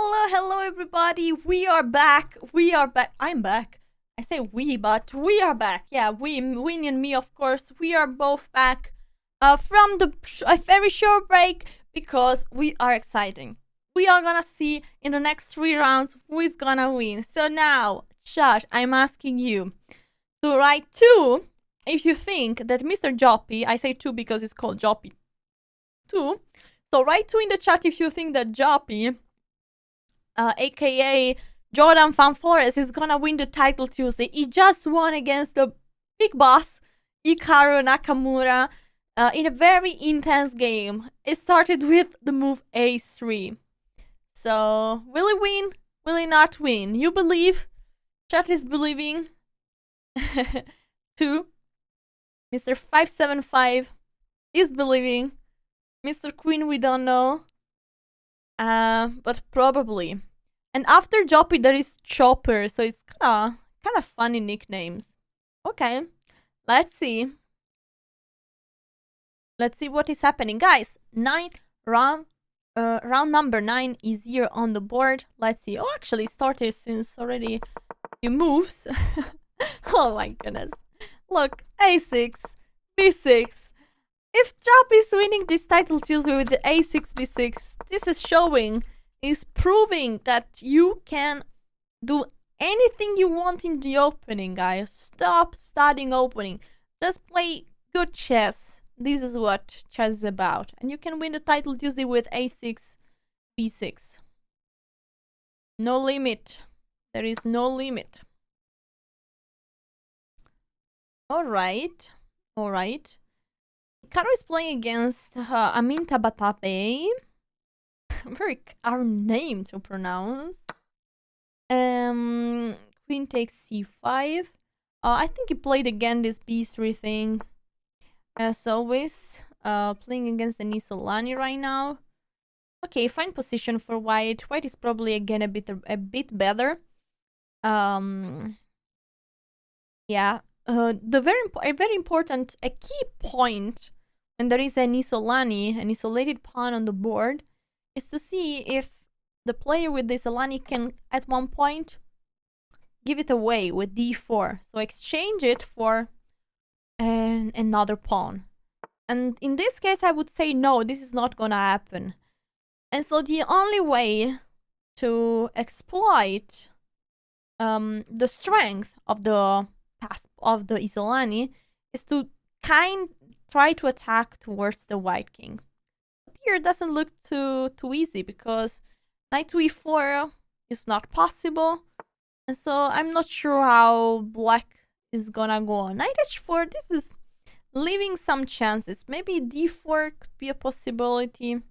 Hello, everybody. We are back. I'm back. I say we, but we are back. Yeah, Winnie and me, of course. We are both back from a very short break because we are exciting. We are gonna see in the next 3 rounds who is gonna win. So now, Josh, I'm asking you to write 2 if you think that Mr. Joppy, I say 2 because it's called Joppy 2. So write 2 in the chat if you think that Joppy, aka Jordan from Foreest, is gonna win the title Tuesday. He just won against the big boss, Hikaru Nakamura, in a very intense game. It started with the move A3. So, will he win? Will he not win? You believe? Chat is believing. 2. Mr. 575 is believing. Mr. Queen, we don't know. But probably. And after Joppy, there is Chopper, so it's kind of funny nicknames. Okay, let's see. Let's see what is happening, guys. Round number 9 is here on the board. Let's see. Oh, actually started since already few moves. Oh my goodness! Look, A6, B6. If Joppy is winning this title Tuesday with the A6, B6, this is proving that you can do anything you want in the opening, guys. Stop studying opening. Just play good chess. This is what chess is about. And you can win the title Tuesday with A6, B6. No limit. There is no limit. Alright. Alright. Hikaru is playing against Aminta Batape. Very hard name to pronounce. Queen takes c5. I think he played again this b3 thing. As always, playing against the Nisolani right now. Okay, fine position for White. White is probably again a bit better. Yeah. A very important, a key point when there is an Isolani, an isolated pawn on the board, is to see if the player with the Isolani can, at one point, give it away with d4. So exchange it for another pawn. And in this case, I would say no, this is not gonna happen. And so the only way to exploit the strength of the Isolani is to try to attack towards the White King. But here it doesn't look too easy because knight to e4 is not possible, and so I'm not sure how Black is gonna go on. Knight h4, this is leaving some chances. Maybe d4 could be a possibility.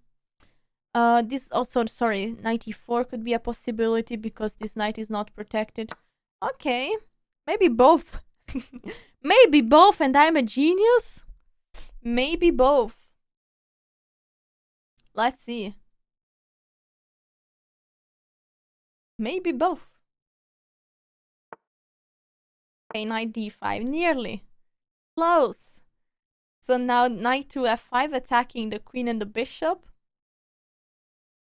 This also, sorry, knight e4 could be a possibility because this knight is not protected. Okay, maybe both. Maybe both, and I'm a genius? Maybe both. Let's see. Maybe both. Okay, knight d5, nearly. Close. So now knight to f5, attacking the queen and the bishop.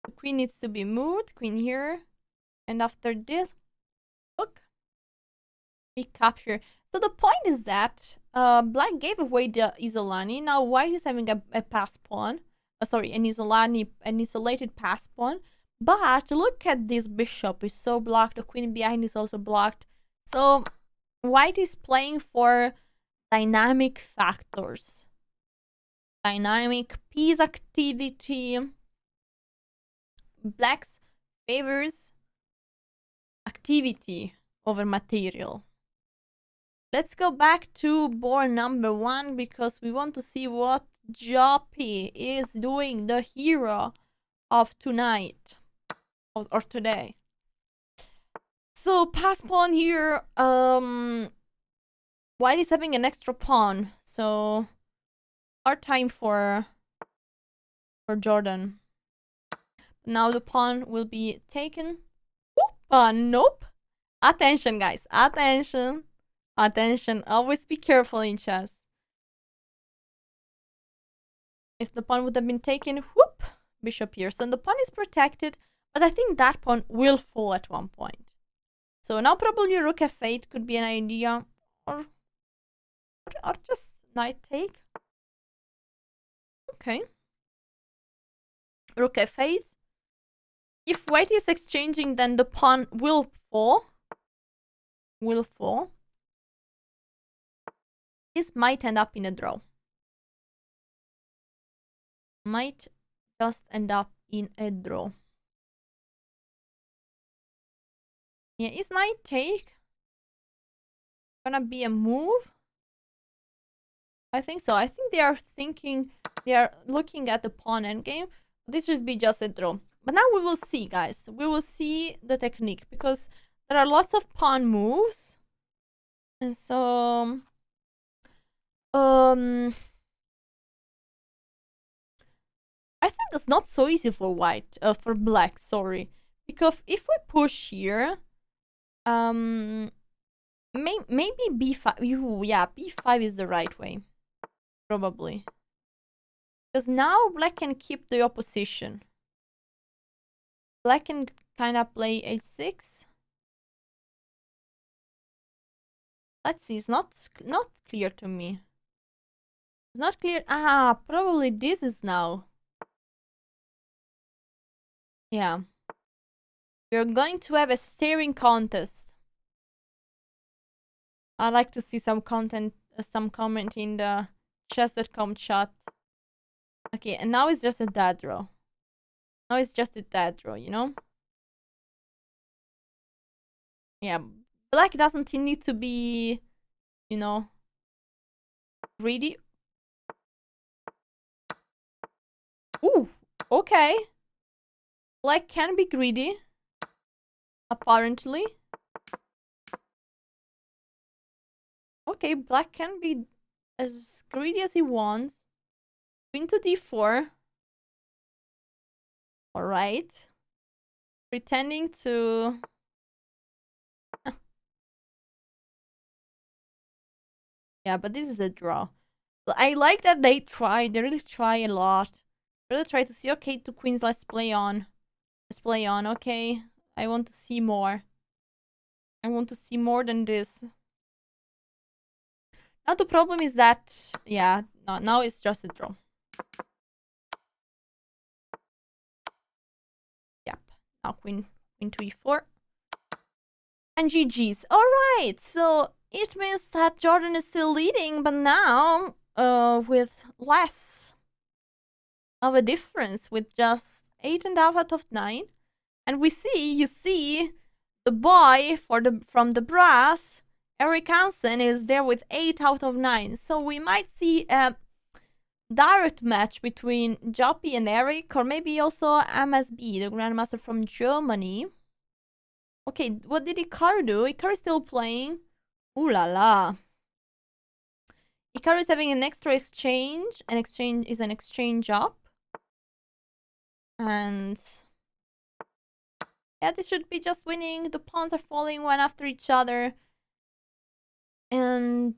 The queen needs to be moved, queen here. And after this, look, we capture. So the point is that Black gave away the Isolani. Now White is having a pass pawn. Sorry, an isolated pass pawn. But look at this bishop, is so blocked. The queen behind is also blocked. So White is playing for dynamic factors. Dynamic piece activity. Black's favors activity over material. Let's go back to board number 1 because we want to see what Joppy is doing, the hero of tonight or today. So pass pawn here. White is having an extra pawn, so hard time for Jorden. Now the pawn will be taken. Nope. Attention, guys. Attention. Attention. Always be careful in chess. If the pawn would have been taken, whoop, bishop here. So the pawn is protected, But I think that pawn will fall at one point. So now probably rook f8 could be an idea. Or just knight take. Okay. Rook f8. If white is exchanging, then the pawn will fall. Will fall. This might end up in a draw. Might just end up in a draw. Yeah, is knight take gonna be a move? I think so. I think they are looking at the pawn endgame. This should be just a draw. But now we will see, guys. We will see the technique because there are lots of pawn moves. And so I think it's not so easy for for black, sorry. Because if we push here, maybe b5. Yeah, b5 is the right way. Probably. Because now black can keep the opposition. Black can kind of play h6. Let's see, it's not clear to me. It's not clear. Ah, probably this is now. Yeah. We're going to have a staring contest. I'd like to see some content, some comment in the Chess.com chat. Okay, and now it's just a dead draw. Now it's just a dead draw, you know? Yeah, black doesn't need to be, you know, greedy. Ooh, okay. Black can be greedy. Apparently. Okay, black can be as greedy as he wants. Queen to d4. Alright. Pretending to... Yeah, but this is a draw. I like that they try. They really try a lot. They really try to see, okay, two queens, let's play on. Let's play on, okay. I want to see more. I want to see more than this. Now the problem is that, yeah, no, now it's just a draw. Yep. Now queen to e4. And GG's. Alright, so it means that Jorden is still leading, but now with less of a difference, with just 8.5 out of 9. And you see, the boy from the brass, Eric Hansen, is there with 8 out of 9. So we might see a direct match between Joppy and Eric, or maybe also MSB, the Grandmaster from Germany. Okay, what did Hikaru do? Hikaru is still playing. Ooh la la. Hikaru is having an extra exchange. An exchange is an exchange up. And... yeah, this should be just winning. The pawns are falling one after each other. And...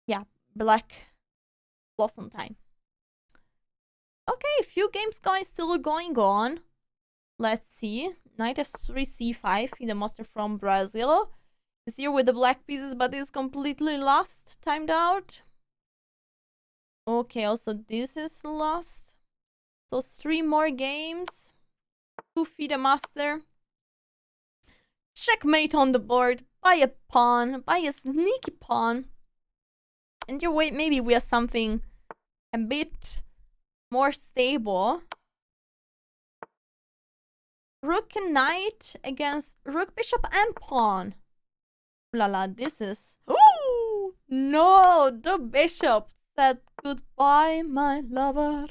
yeah, black lost some time. Okay, a few games still going on. Let's see. Knight f3, c5 in the master from Brazil. Is here with the black pieces, but is completely lost. Timed out. Okay, also this is lost. So 3 more games. 2 FIDE master. Checkmate on the board. By a pawn. By a sneaky pawn. And your way, maybe we have something a bit more stable. Rook and knight against rook, bishop, and pawn. La la, this is... ooh! No! The bishop said goodbye, my lover.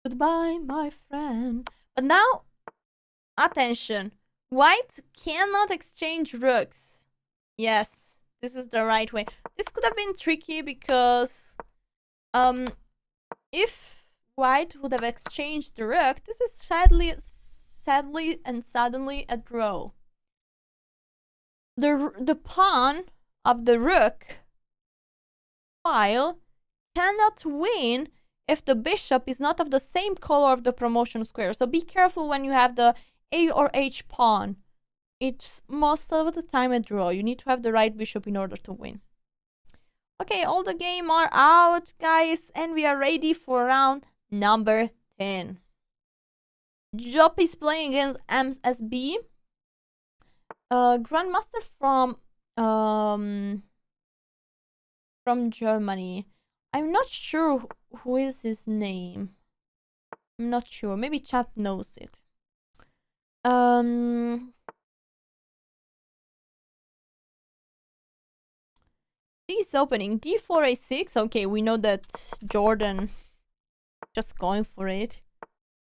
Goodbye, my friend. But now, attention. White cannot exchange rooks. Yes, this is the right way. This could have been tricky because... if white would have exchanged the rook, this is sadly and suddenly a draw. The pawn of the rook file cannot win if the bishop is not of the same color of the promotion square. So be careful when you have the A or H pawn. It's most of the time a draw. You need to have the right bishop in order to win. Okay, all the game are out, guys, and we are ready for round number 10. Job is playing against MSB. Grandmaster from Germany. I'm not sure who is his name. I'm not sure. Maybe chat knows it. This opening d4 a6. Okay, we know that Jorden just going for it.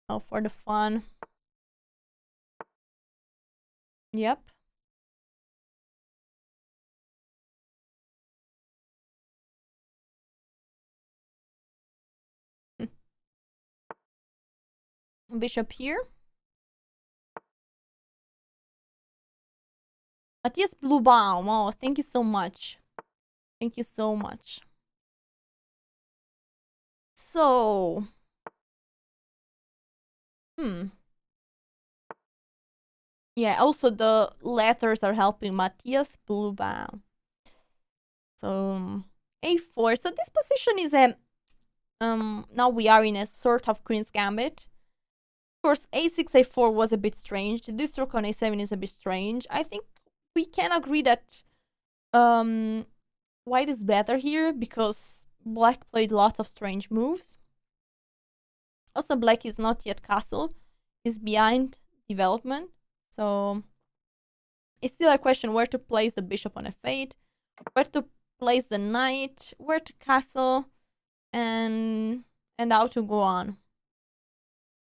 Oh, for the fun. Yep. Bishop here. Matthias Bluebaum. Oh, thank you so much. Thank you so much. So, yeah, also the letters are helping. Matthias Bluebaum. So, a4. So this position is a now we are in a sort of Queen's Gambit. Of course, a6, a4 was a bit strange. This rook on a7 is a bit strange. I think we can agree that white is better here because black played lots of strange moves. Also, black is not yet castle. He's behind development. So it's still a question where to place the bishop on f8, where to place the knight, where to castle, and how to go on.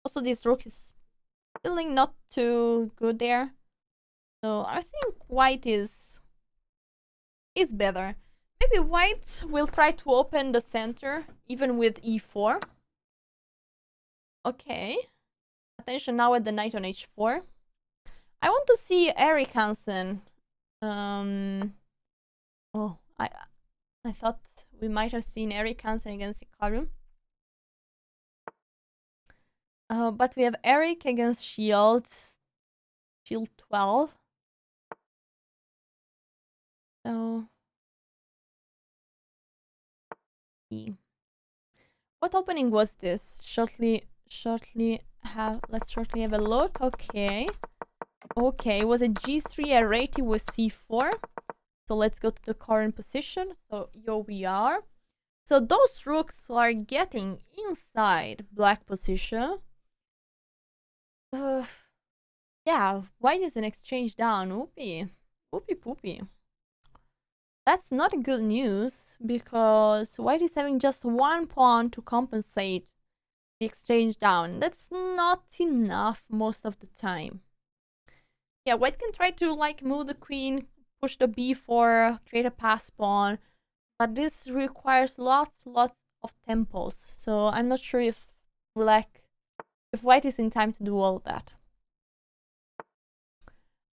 Also, this rook is feeling not too good there. So I think white is better. Maybe white will try to open the center even with e4. Okay. Attention now at the knight on h4. I want to see Eric Hansen. Oh, I thought we might have seen Eric Hansen against Hikaru. But we have Eric against Shield 12. So, what opening was this? Let's shortly have a look. Okay, it was a g3 array with c4. So let's go to the current position. So here we are. So those rooks are getting inside black position. Yeah, white is an exchange down. Whoopie poopy. That's not good news because white is having just one pawn to compensate the exchange down. That's not enough most of the time. Yeah, white can try to like move the queen, push the b4, create a pass pawn, but this requires lots of tempos. So I'm not sure if white is in time to do all that.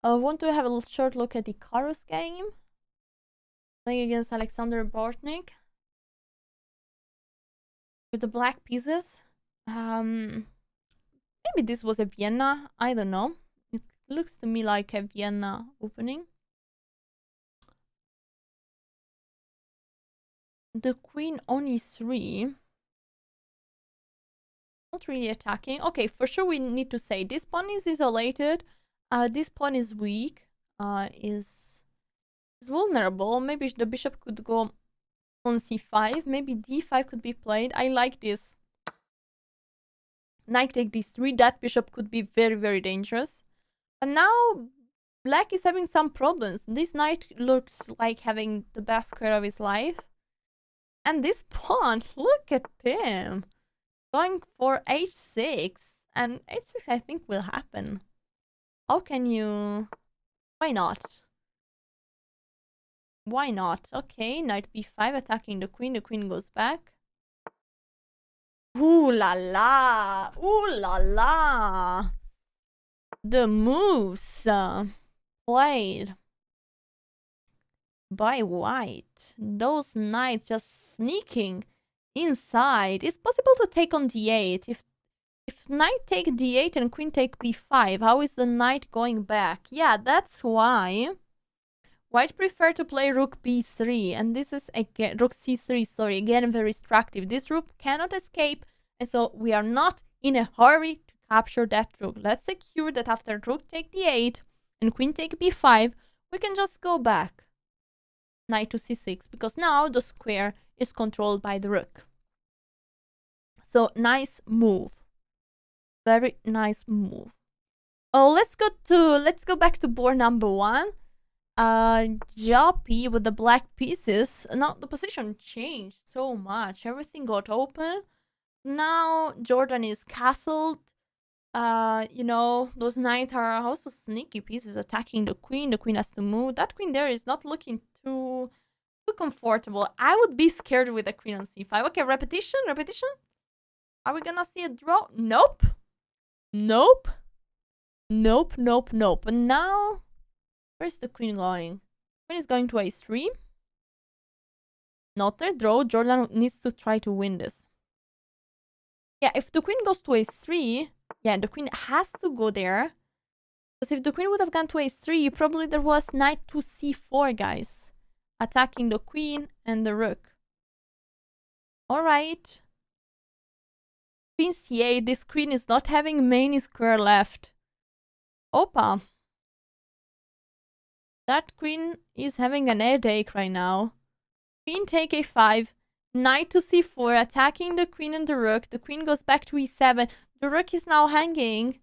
I want to have a short look at the Ikaru's game. Playing against Alexander Bortnik. With the black pieces. Maybe this was a Vienna. I don't know. It looks to me like a Vienna opening. The queen on e3. Not really attacking. Okay, for sure we need to say this pawn is isolated. This pawn is weak. Is vulnerable. Maybe the bishop could go on c5. Maybe d5 could be played. I like this. Knight take d3. That bishop could be very, very dangerous. But now black is having some problems. This knight looks like having the best square of his life. And this pawn, look at him. Going for h6. And h6 I think will happen. How can you... Why not? Why not? Okay, knight b5 attacking the queen. The queen goes back. Ooh la la! Ooh la la! The moves played by white. Those knights just sneaking inside. It's possible to take on d8. If knight take d8 and queen take b5, how is the knight going back? Yeah, that's why white prefer to play rook b3, and this is again rook c3. Sorry, again very destructive. This rook cannot escape, and so we are not in a hurry to capture that rook. Let's secure that after rook take d8 and queen take b5, we can just go back. Knight to c6, because now the square is controlled by the rook. So nice move. Very nice move. Oh, let's go back to board number 1. Joppy with the black pieces. Now the position changed so much. Everything got open. Now Jorden is castled. You know, those knights are also sneaky pieces attacking the queen. The queen has to move. That queen there is not looking too comfortable. I would be scared with the queen on c5. Okay, repetition. Are we gonna see a draw? Nope. And now, where's the queen going? Queen is going to a3. Not a draw. Jorden needs to try to win this. Yeah, if the queen goes to a3, yeah, the queen has to go there. Because if the queen would have gone to a3, probably there was knight to c4, guys. Attacking the queen and the rook. Alright. Queen c8. This queen is not having many square left. Opa. That queen is having an headache right now. Queen take a5. Knight to c4. Attacking the queen and the rook. The queen goes back to e7. The rook is now hanging.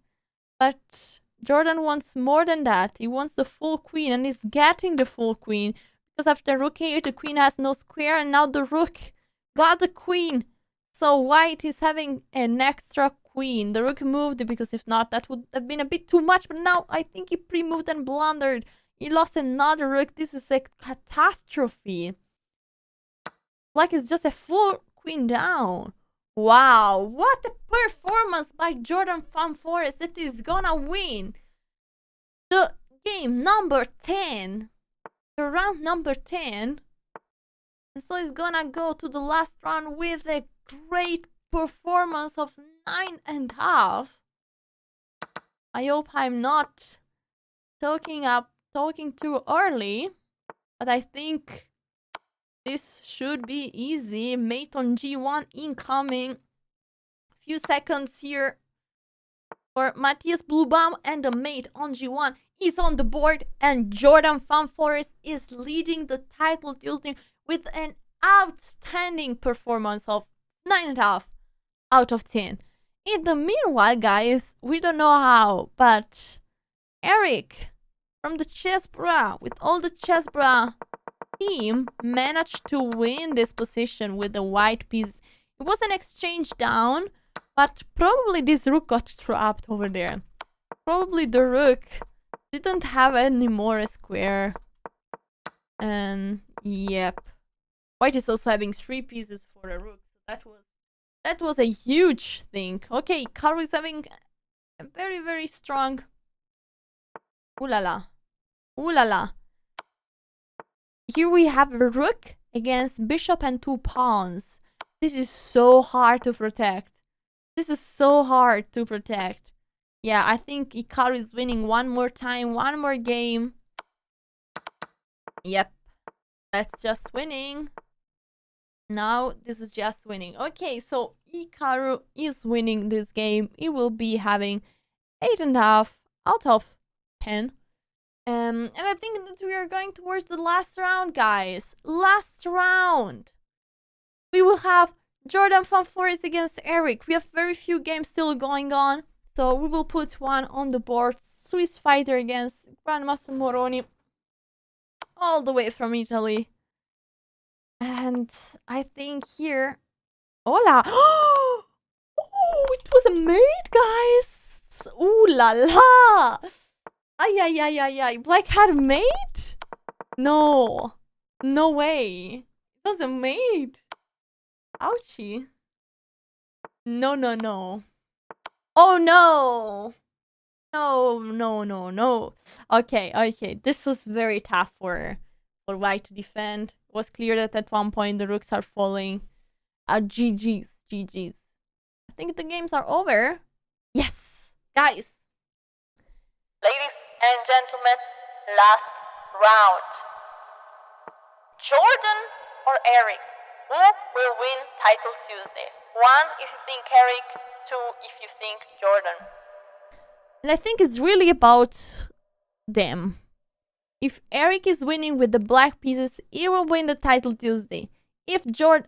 But Jorden wants more than that. He wants the full queen. And he's getting the full queen. Because after rook a8, the queen has no square. And now the rook got the queen. So white is having an extra queen. The rook moved because if not, that would have been a bit too much. But now I think he pre-moved and blundered. He lost another rook. This is a catastrophe. Black is just a full queen down. Wow, what a performance by Jorden van Foreest that is gonna win the game number 10. The round number 10. And so he's gonna go to the last round with a great performance of 9.5. I hope I'm not talking too early, but I think this should be easy. Mate on g1 incoming. Few seconds here for Matthias Bluebaum, and the mate on g1 is on the board, and Jorden van Foreest is leading the title Tuesday with an outstanding performance of 9.5 out of 10. In the meanwhile, guys, we don't know how, but Eric from the Chess.com with all the Chess.com team managed to win this position with the white piece. It was an exchange down, but probably this rook got trapped over there. Probably the rook didn't have any more square. And yep. White is also having 3 pieces for a rook. So that was a huge thing. Okay, Karu is having a very, very strong. Ooh la la. Ooh la la. Here we have a rook against bishop and 2 pawns. This is so hard to protect. This is so hard to protect. Yeah, I think Hikaru is winning one more time, one more game. Yep. That's just winning. Now this is just winning. Okay, so Hikaru is winning this game. He will be having 8.5 out of 10. And I think that we are going towards the last round, guys. Last round. We will have Jorden van Foreest against Eric. We have very few games still going on. So we will put one on the board. Swiss fighter against Grandmaster Moroni. All the way from Italy. And I think here... Hola! Oh, it was a mate, guys! Ooh la la! Ay, ay, ay, ay, ay. Black had a mate? No. No way. It was a mate. Ouchie. No, no, no. Oh, no. No, no, no, no. Okay, okay. This was very tough for White to defend. It was clear that at one point the rooks are falling. GG's, GG's. I think the games are over. Yes, guys. Ladies and gentlemen, last round. Jorden or Eric? Who will win Title Tuesday? 1 if you think Eric, 2 if you think Jorden. And I think it's really about them. If Eric is winning with the black pieces, he will win the Title Tuesday. If Jorden...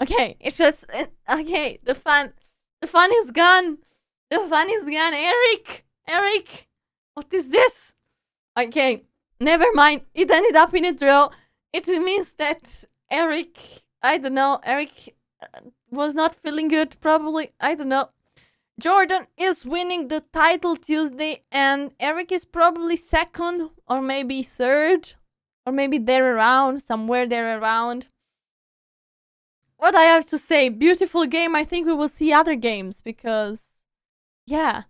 Okay, it's just... Okay, the fun is gone. The fun is gone. Eric, what is this? Okay, never mind. It ended up in a draw. It means that Eric, I don't know, Eric was not feeling good, probably. I don't know. Jorden is winning the Title Tuesday, and Eric is probably second, or maybe third, or maybe there around, somewhere there around. What I have to say, beautiful game. I think we will see other games, because, yeah.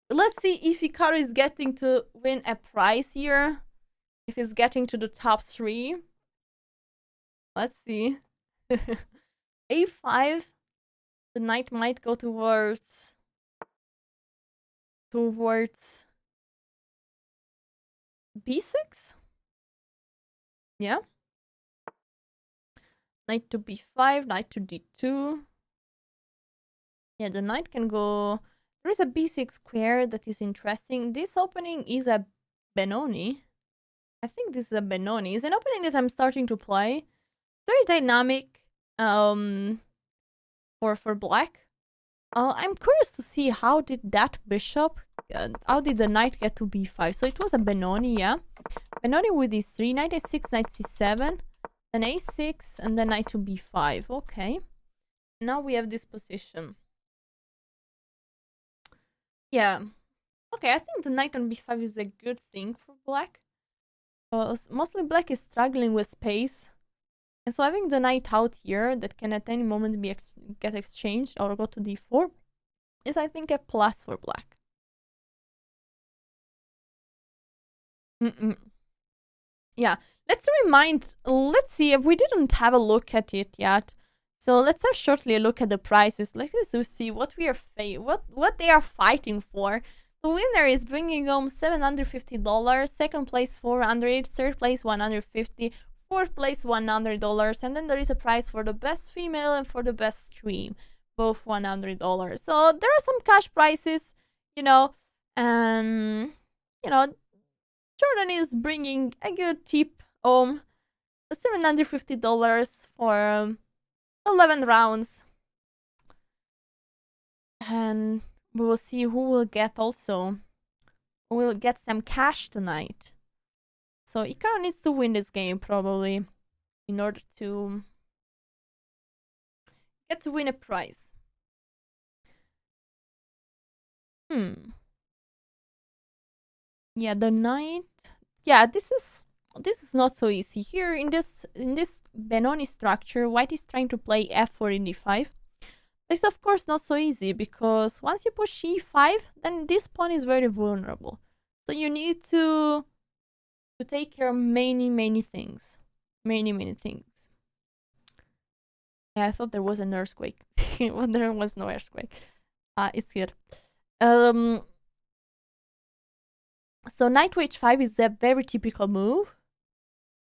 Let's see if Hikaru is getting to win a prize here. If he's getting to the top 3. Let's see. A5. The knight might go towards B6? Yeah. Knight to B5, knight to D2. Yeah, the knight can go... There is a B6 square that is interesting. This opening is a Benoni. I think this is a Benoni. It's an opening that I'm starting to play. Very dynamic for black. I'm curious to see how did that bishop, how did the knight get to B5? So it was a Benoni, yeah. Benoni with these 3, knight A6, knight C7, then A6, and then knight to B5. Okay. Now we have this position. Yeah. Okay, I think the knight on b5 is a good thing for black. Because mostly black is struggling with space. And so having the knight out here that can at any moment be get exchanged or go to d4 is, I think, a plus for black. Yeah, let's see if we didn't have a look at it yet. So let's have shortly a look at the prices. Let's see what we are what they are fighting for. The winner is bringing home $750, second place $400, third place $150, fourth place $100, and then there is a prize for the best female and for the best stream, both $100. So there are some cash prizes, you know, and you know, Jorden is bringing a good tip home, $750 for 11 rounds, and we will see who will get also. Who will get some cash tonight. So Hikaru needs to win this game probably in order to get to win a prize. Yeah, the knight. Yeah, this is not so easy. Here in this Benoni structure, white is trying to play f4 in d5. It's of course not so easy because once you push e5, then this pawn is very vulnerable. So you need to take care of many things. Many things. Yeah, I thought there was an earthquake. But there was no earthquake. It's good. So knight to h5 is a very typical move.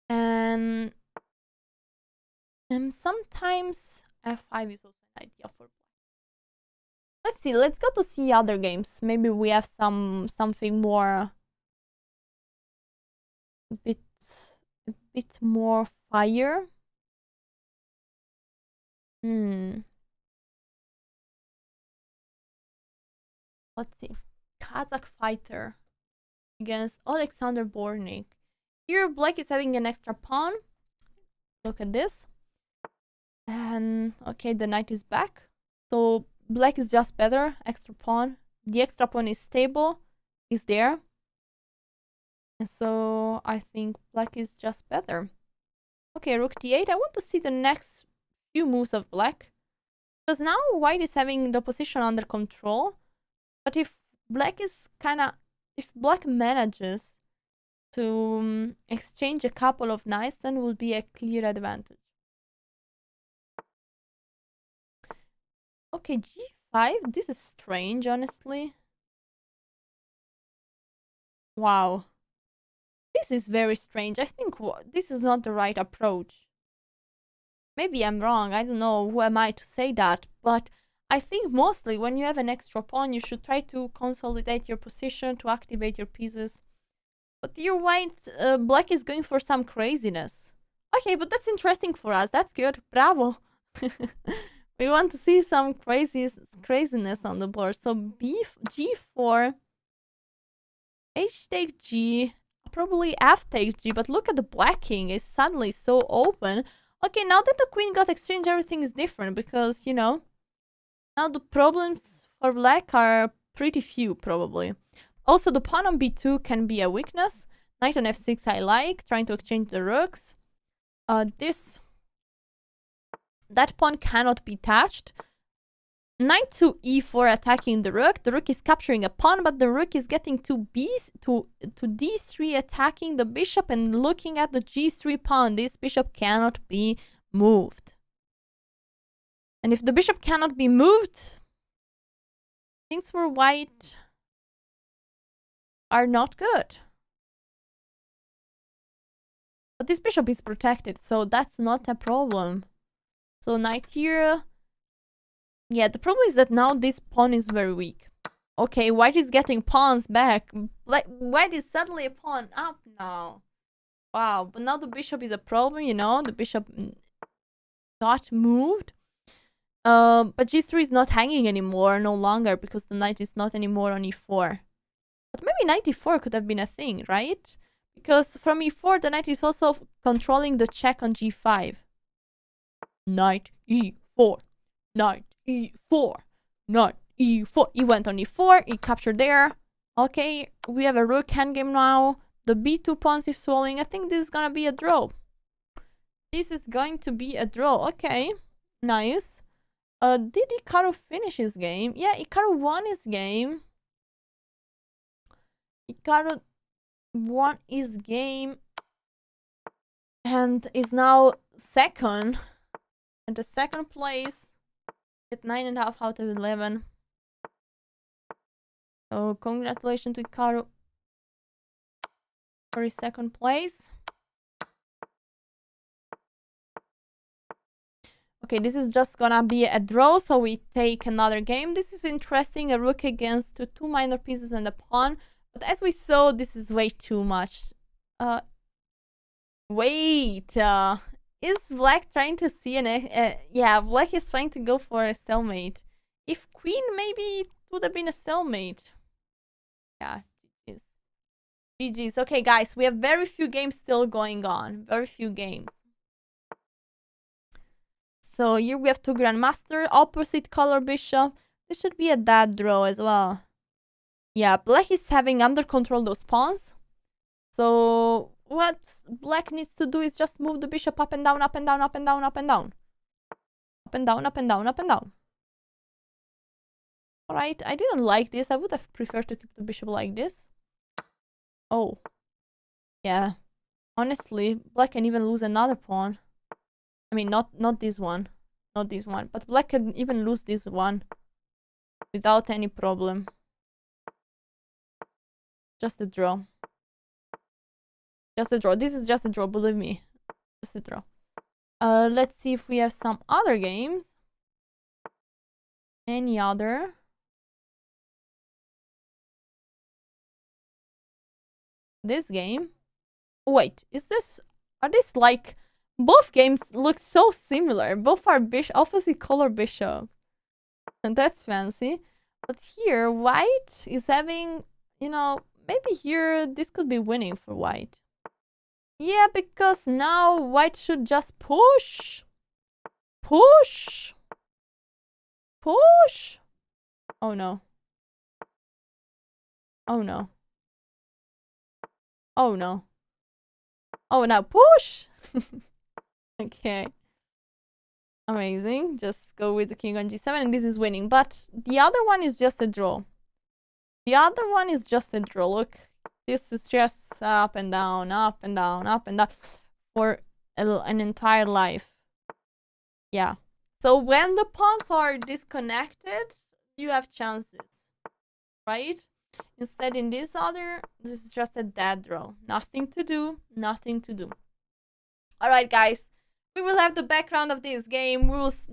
And sometimes f5 is also an idea for black. Let's see, let's go to see other games. Maybe we have something more a bit more fire. Let's see. Kazakh fighter against Alexander Bornik. Here black is having an extra pawn. Look at this. And okay, the knight is back. So black is just better. Extra pawn. The extra pawn is stable. Is there. And so I think black is just better. Okay, rook d8. I want to see the next few moves of black. Because now white is having the position under control. But if black is if black manages to exchange a couple of knights, then will be a clear advantage. Okay, g5. This is strange, honestly. Wow. This is very strange. I think this is not the right approach. Maybe I'm wrong. I don't know. Who am I to say that? But I think mostly when you have an extra pawn, you should try to consolidate your position to activate your pieces. But your black is going for some craziness. Okay, but that's interesting for us. That's good. Bravo. We want to see some craziness on the board. So g4, h takes g, probably f takes g. But look at the black king. It's suddenly so open. Okay, now that the queen got exchanged, everything is different because, you know, now the problems for black are pretty few, probably. Also, the pawn on b2 can be a weakness. Knight on f6 I like, trying to exchange the rooks. That pawn cannot be touched. Knight to e4 attacking the rook. The rook is capturing a pawn, but the rook is getting to d3 attacking the bishop and looking at the g3 pawn. This bishop cannot be moved. And if the bishop cannot be moved, things for white are not good. But this bishop is protected, so that's not a problem. So knight here. Yeah, the problem is that now this pawn is very weak. Okay, white is getting pawns back. White is suddenly a pawn up now. Wow, but now the bishop is a problem, you know? The bishop got moved. But g3 is not hanging anymore, no longer, because the knight is not anymore on e4. But maybe knight e4 could have been a thing, right? Because from e4, the knight is also controlling the check on g5. Knight e4. Knight e4. Knight e4. He went on e4. He captured there. Okay, we have a rook endgame now. The b2 pawns is swallowing. I think this is gonna be a draw. This is going to be a draw. Okay, nice. Did Hikaru finish his game? Yeah, Hikaru won his game. Hikaru won his game and is now second at the second place at 9.5 out of 11. So congratulations to Hikaru for his second place. Okay, this is just gonna be a draw, so we take another game. This is interesting, a rook against two minor pieces and a pawn. But as we saw, this is way too much. Wait, is black trying to see yeah, black is trying to go for a stalemate. If queen, maybe it would have been a stalemate. Yeah, GG's. GG's. Okay, guys, we have very few games still going on. Very few games. So here we have two grandmaster, opposite color bishop. This should be a dead draw as well. Yeah, black is having under control those pawns. So what black needs to do is just move the bishop up and down, up and down, up and down, up and down. Up and down, up and down, up and down. Alright, I didn't like this. I would have preferred to keep the bishop like this. Oh. Yeah. Honestly, black can even lose another pawn. I mean, not this one. Not this one. But black can even lose this one. Without any problem. Just a draw. Just a draw. This is just a draw, believe me. Just a draw. Let's see if we have some other games. Any other? This game? Wait, are these like... Both games look so similar. Both are opposite color bishop. And that's fancy. But here, white is having, you know, maybe here this could be winning for white. Yeah, because now white should just push. Push. Push. Oh no. Oh no. Oh no. Oh, now push. Okay. Amazing. Just go with the king on g7 and this is winning. But the other one is just a draw. The other one is just a draw. Look, this is just up and down, up and down, up and down for an entire life. Yeah. So when the pawns are disconnected, you have chances, right? Instead, in this is just a dead draw. Nothing to do, nothing to do. All right, guys. We will have the background of this game.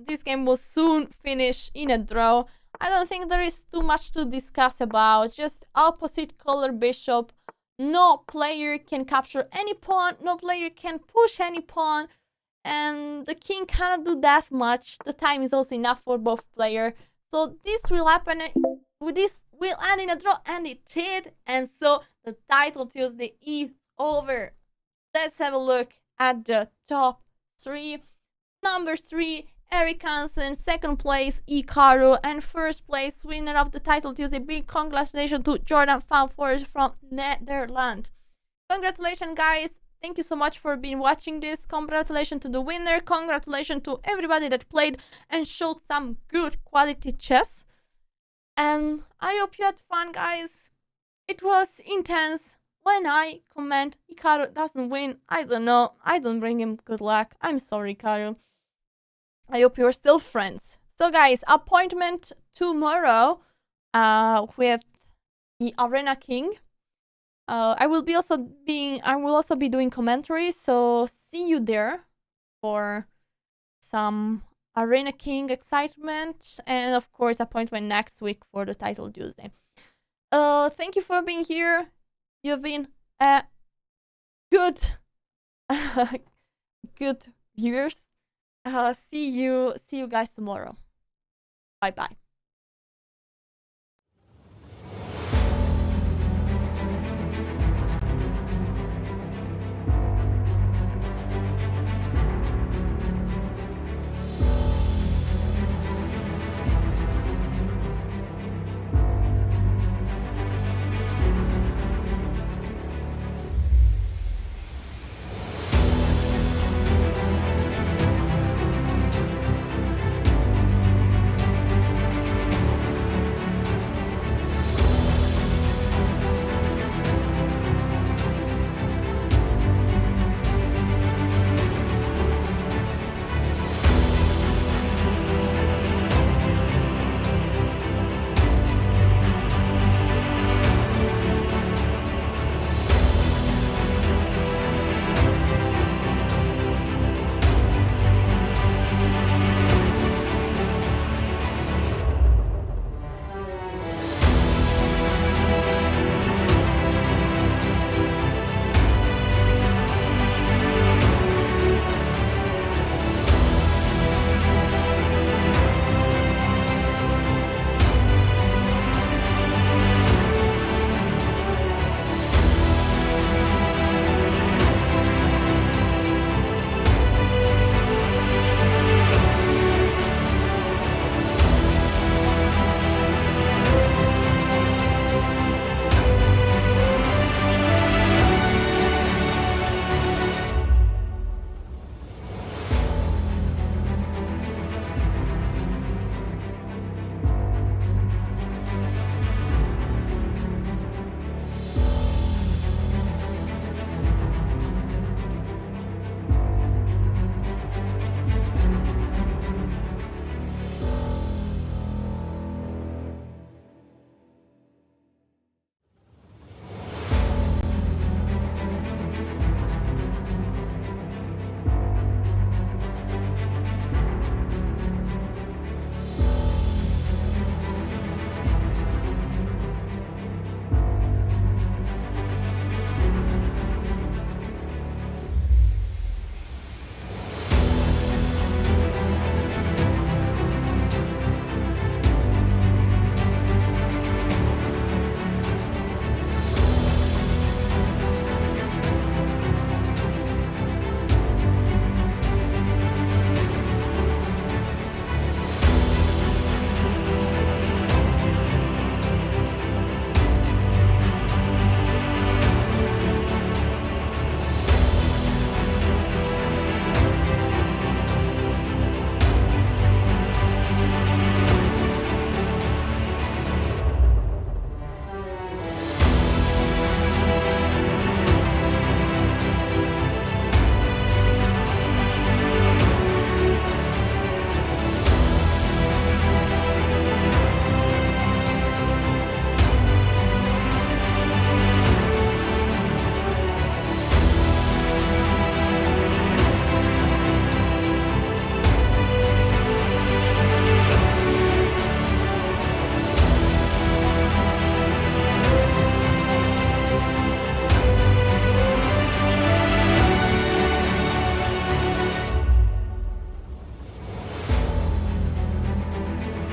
This game will soon finish in a draw. I don't think there is too much to discuss about. Just opposite color bishop. No player can capture any pawn. No player can push any pawn. And the king cannot do that much. The time is also enough for both players. So this will happen. This will end in a draw, and it did. And so the title Tuesday is over. Let's have a look at the top 3. Number 3, Eric Hansen. Second place, Ikaru. And first place, winner of the title Tuesday. Big congratulations to Jorden van Foreest from Netherlands. Congratulations, guys. Thank you so much for being watching this. Congratulations to the winner. Congratulations to everybody that played and showed some good quality chess. And I hope you had fun, guys. It was intense. When I comment Ikaru doesn't win, I don't know. I don't bring him good luck. I'm sorry, Ikaru. I hope you're still friends. So, guys, appointment tomorrow with the Arena King. I will also be doing commentary, so see you there for some Arena King excitement, and of course appointment next week for the title Tuesday. Thank you for being here. You've been good good viewers. See you guys tomorrow. Bye bye.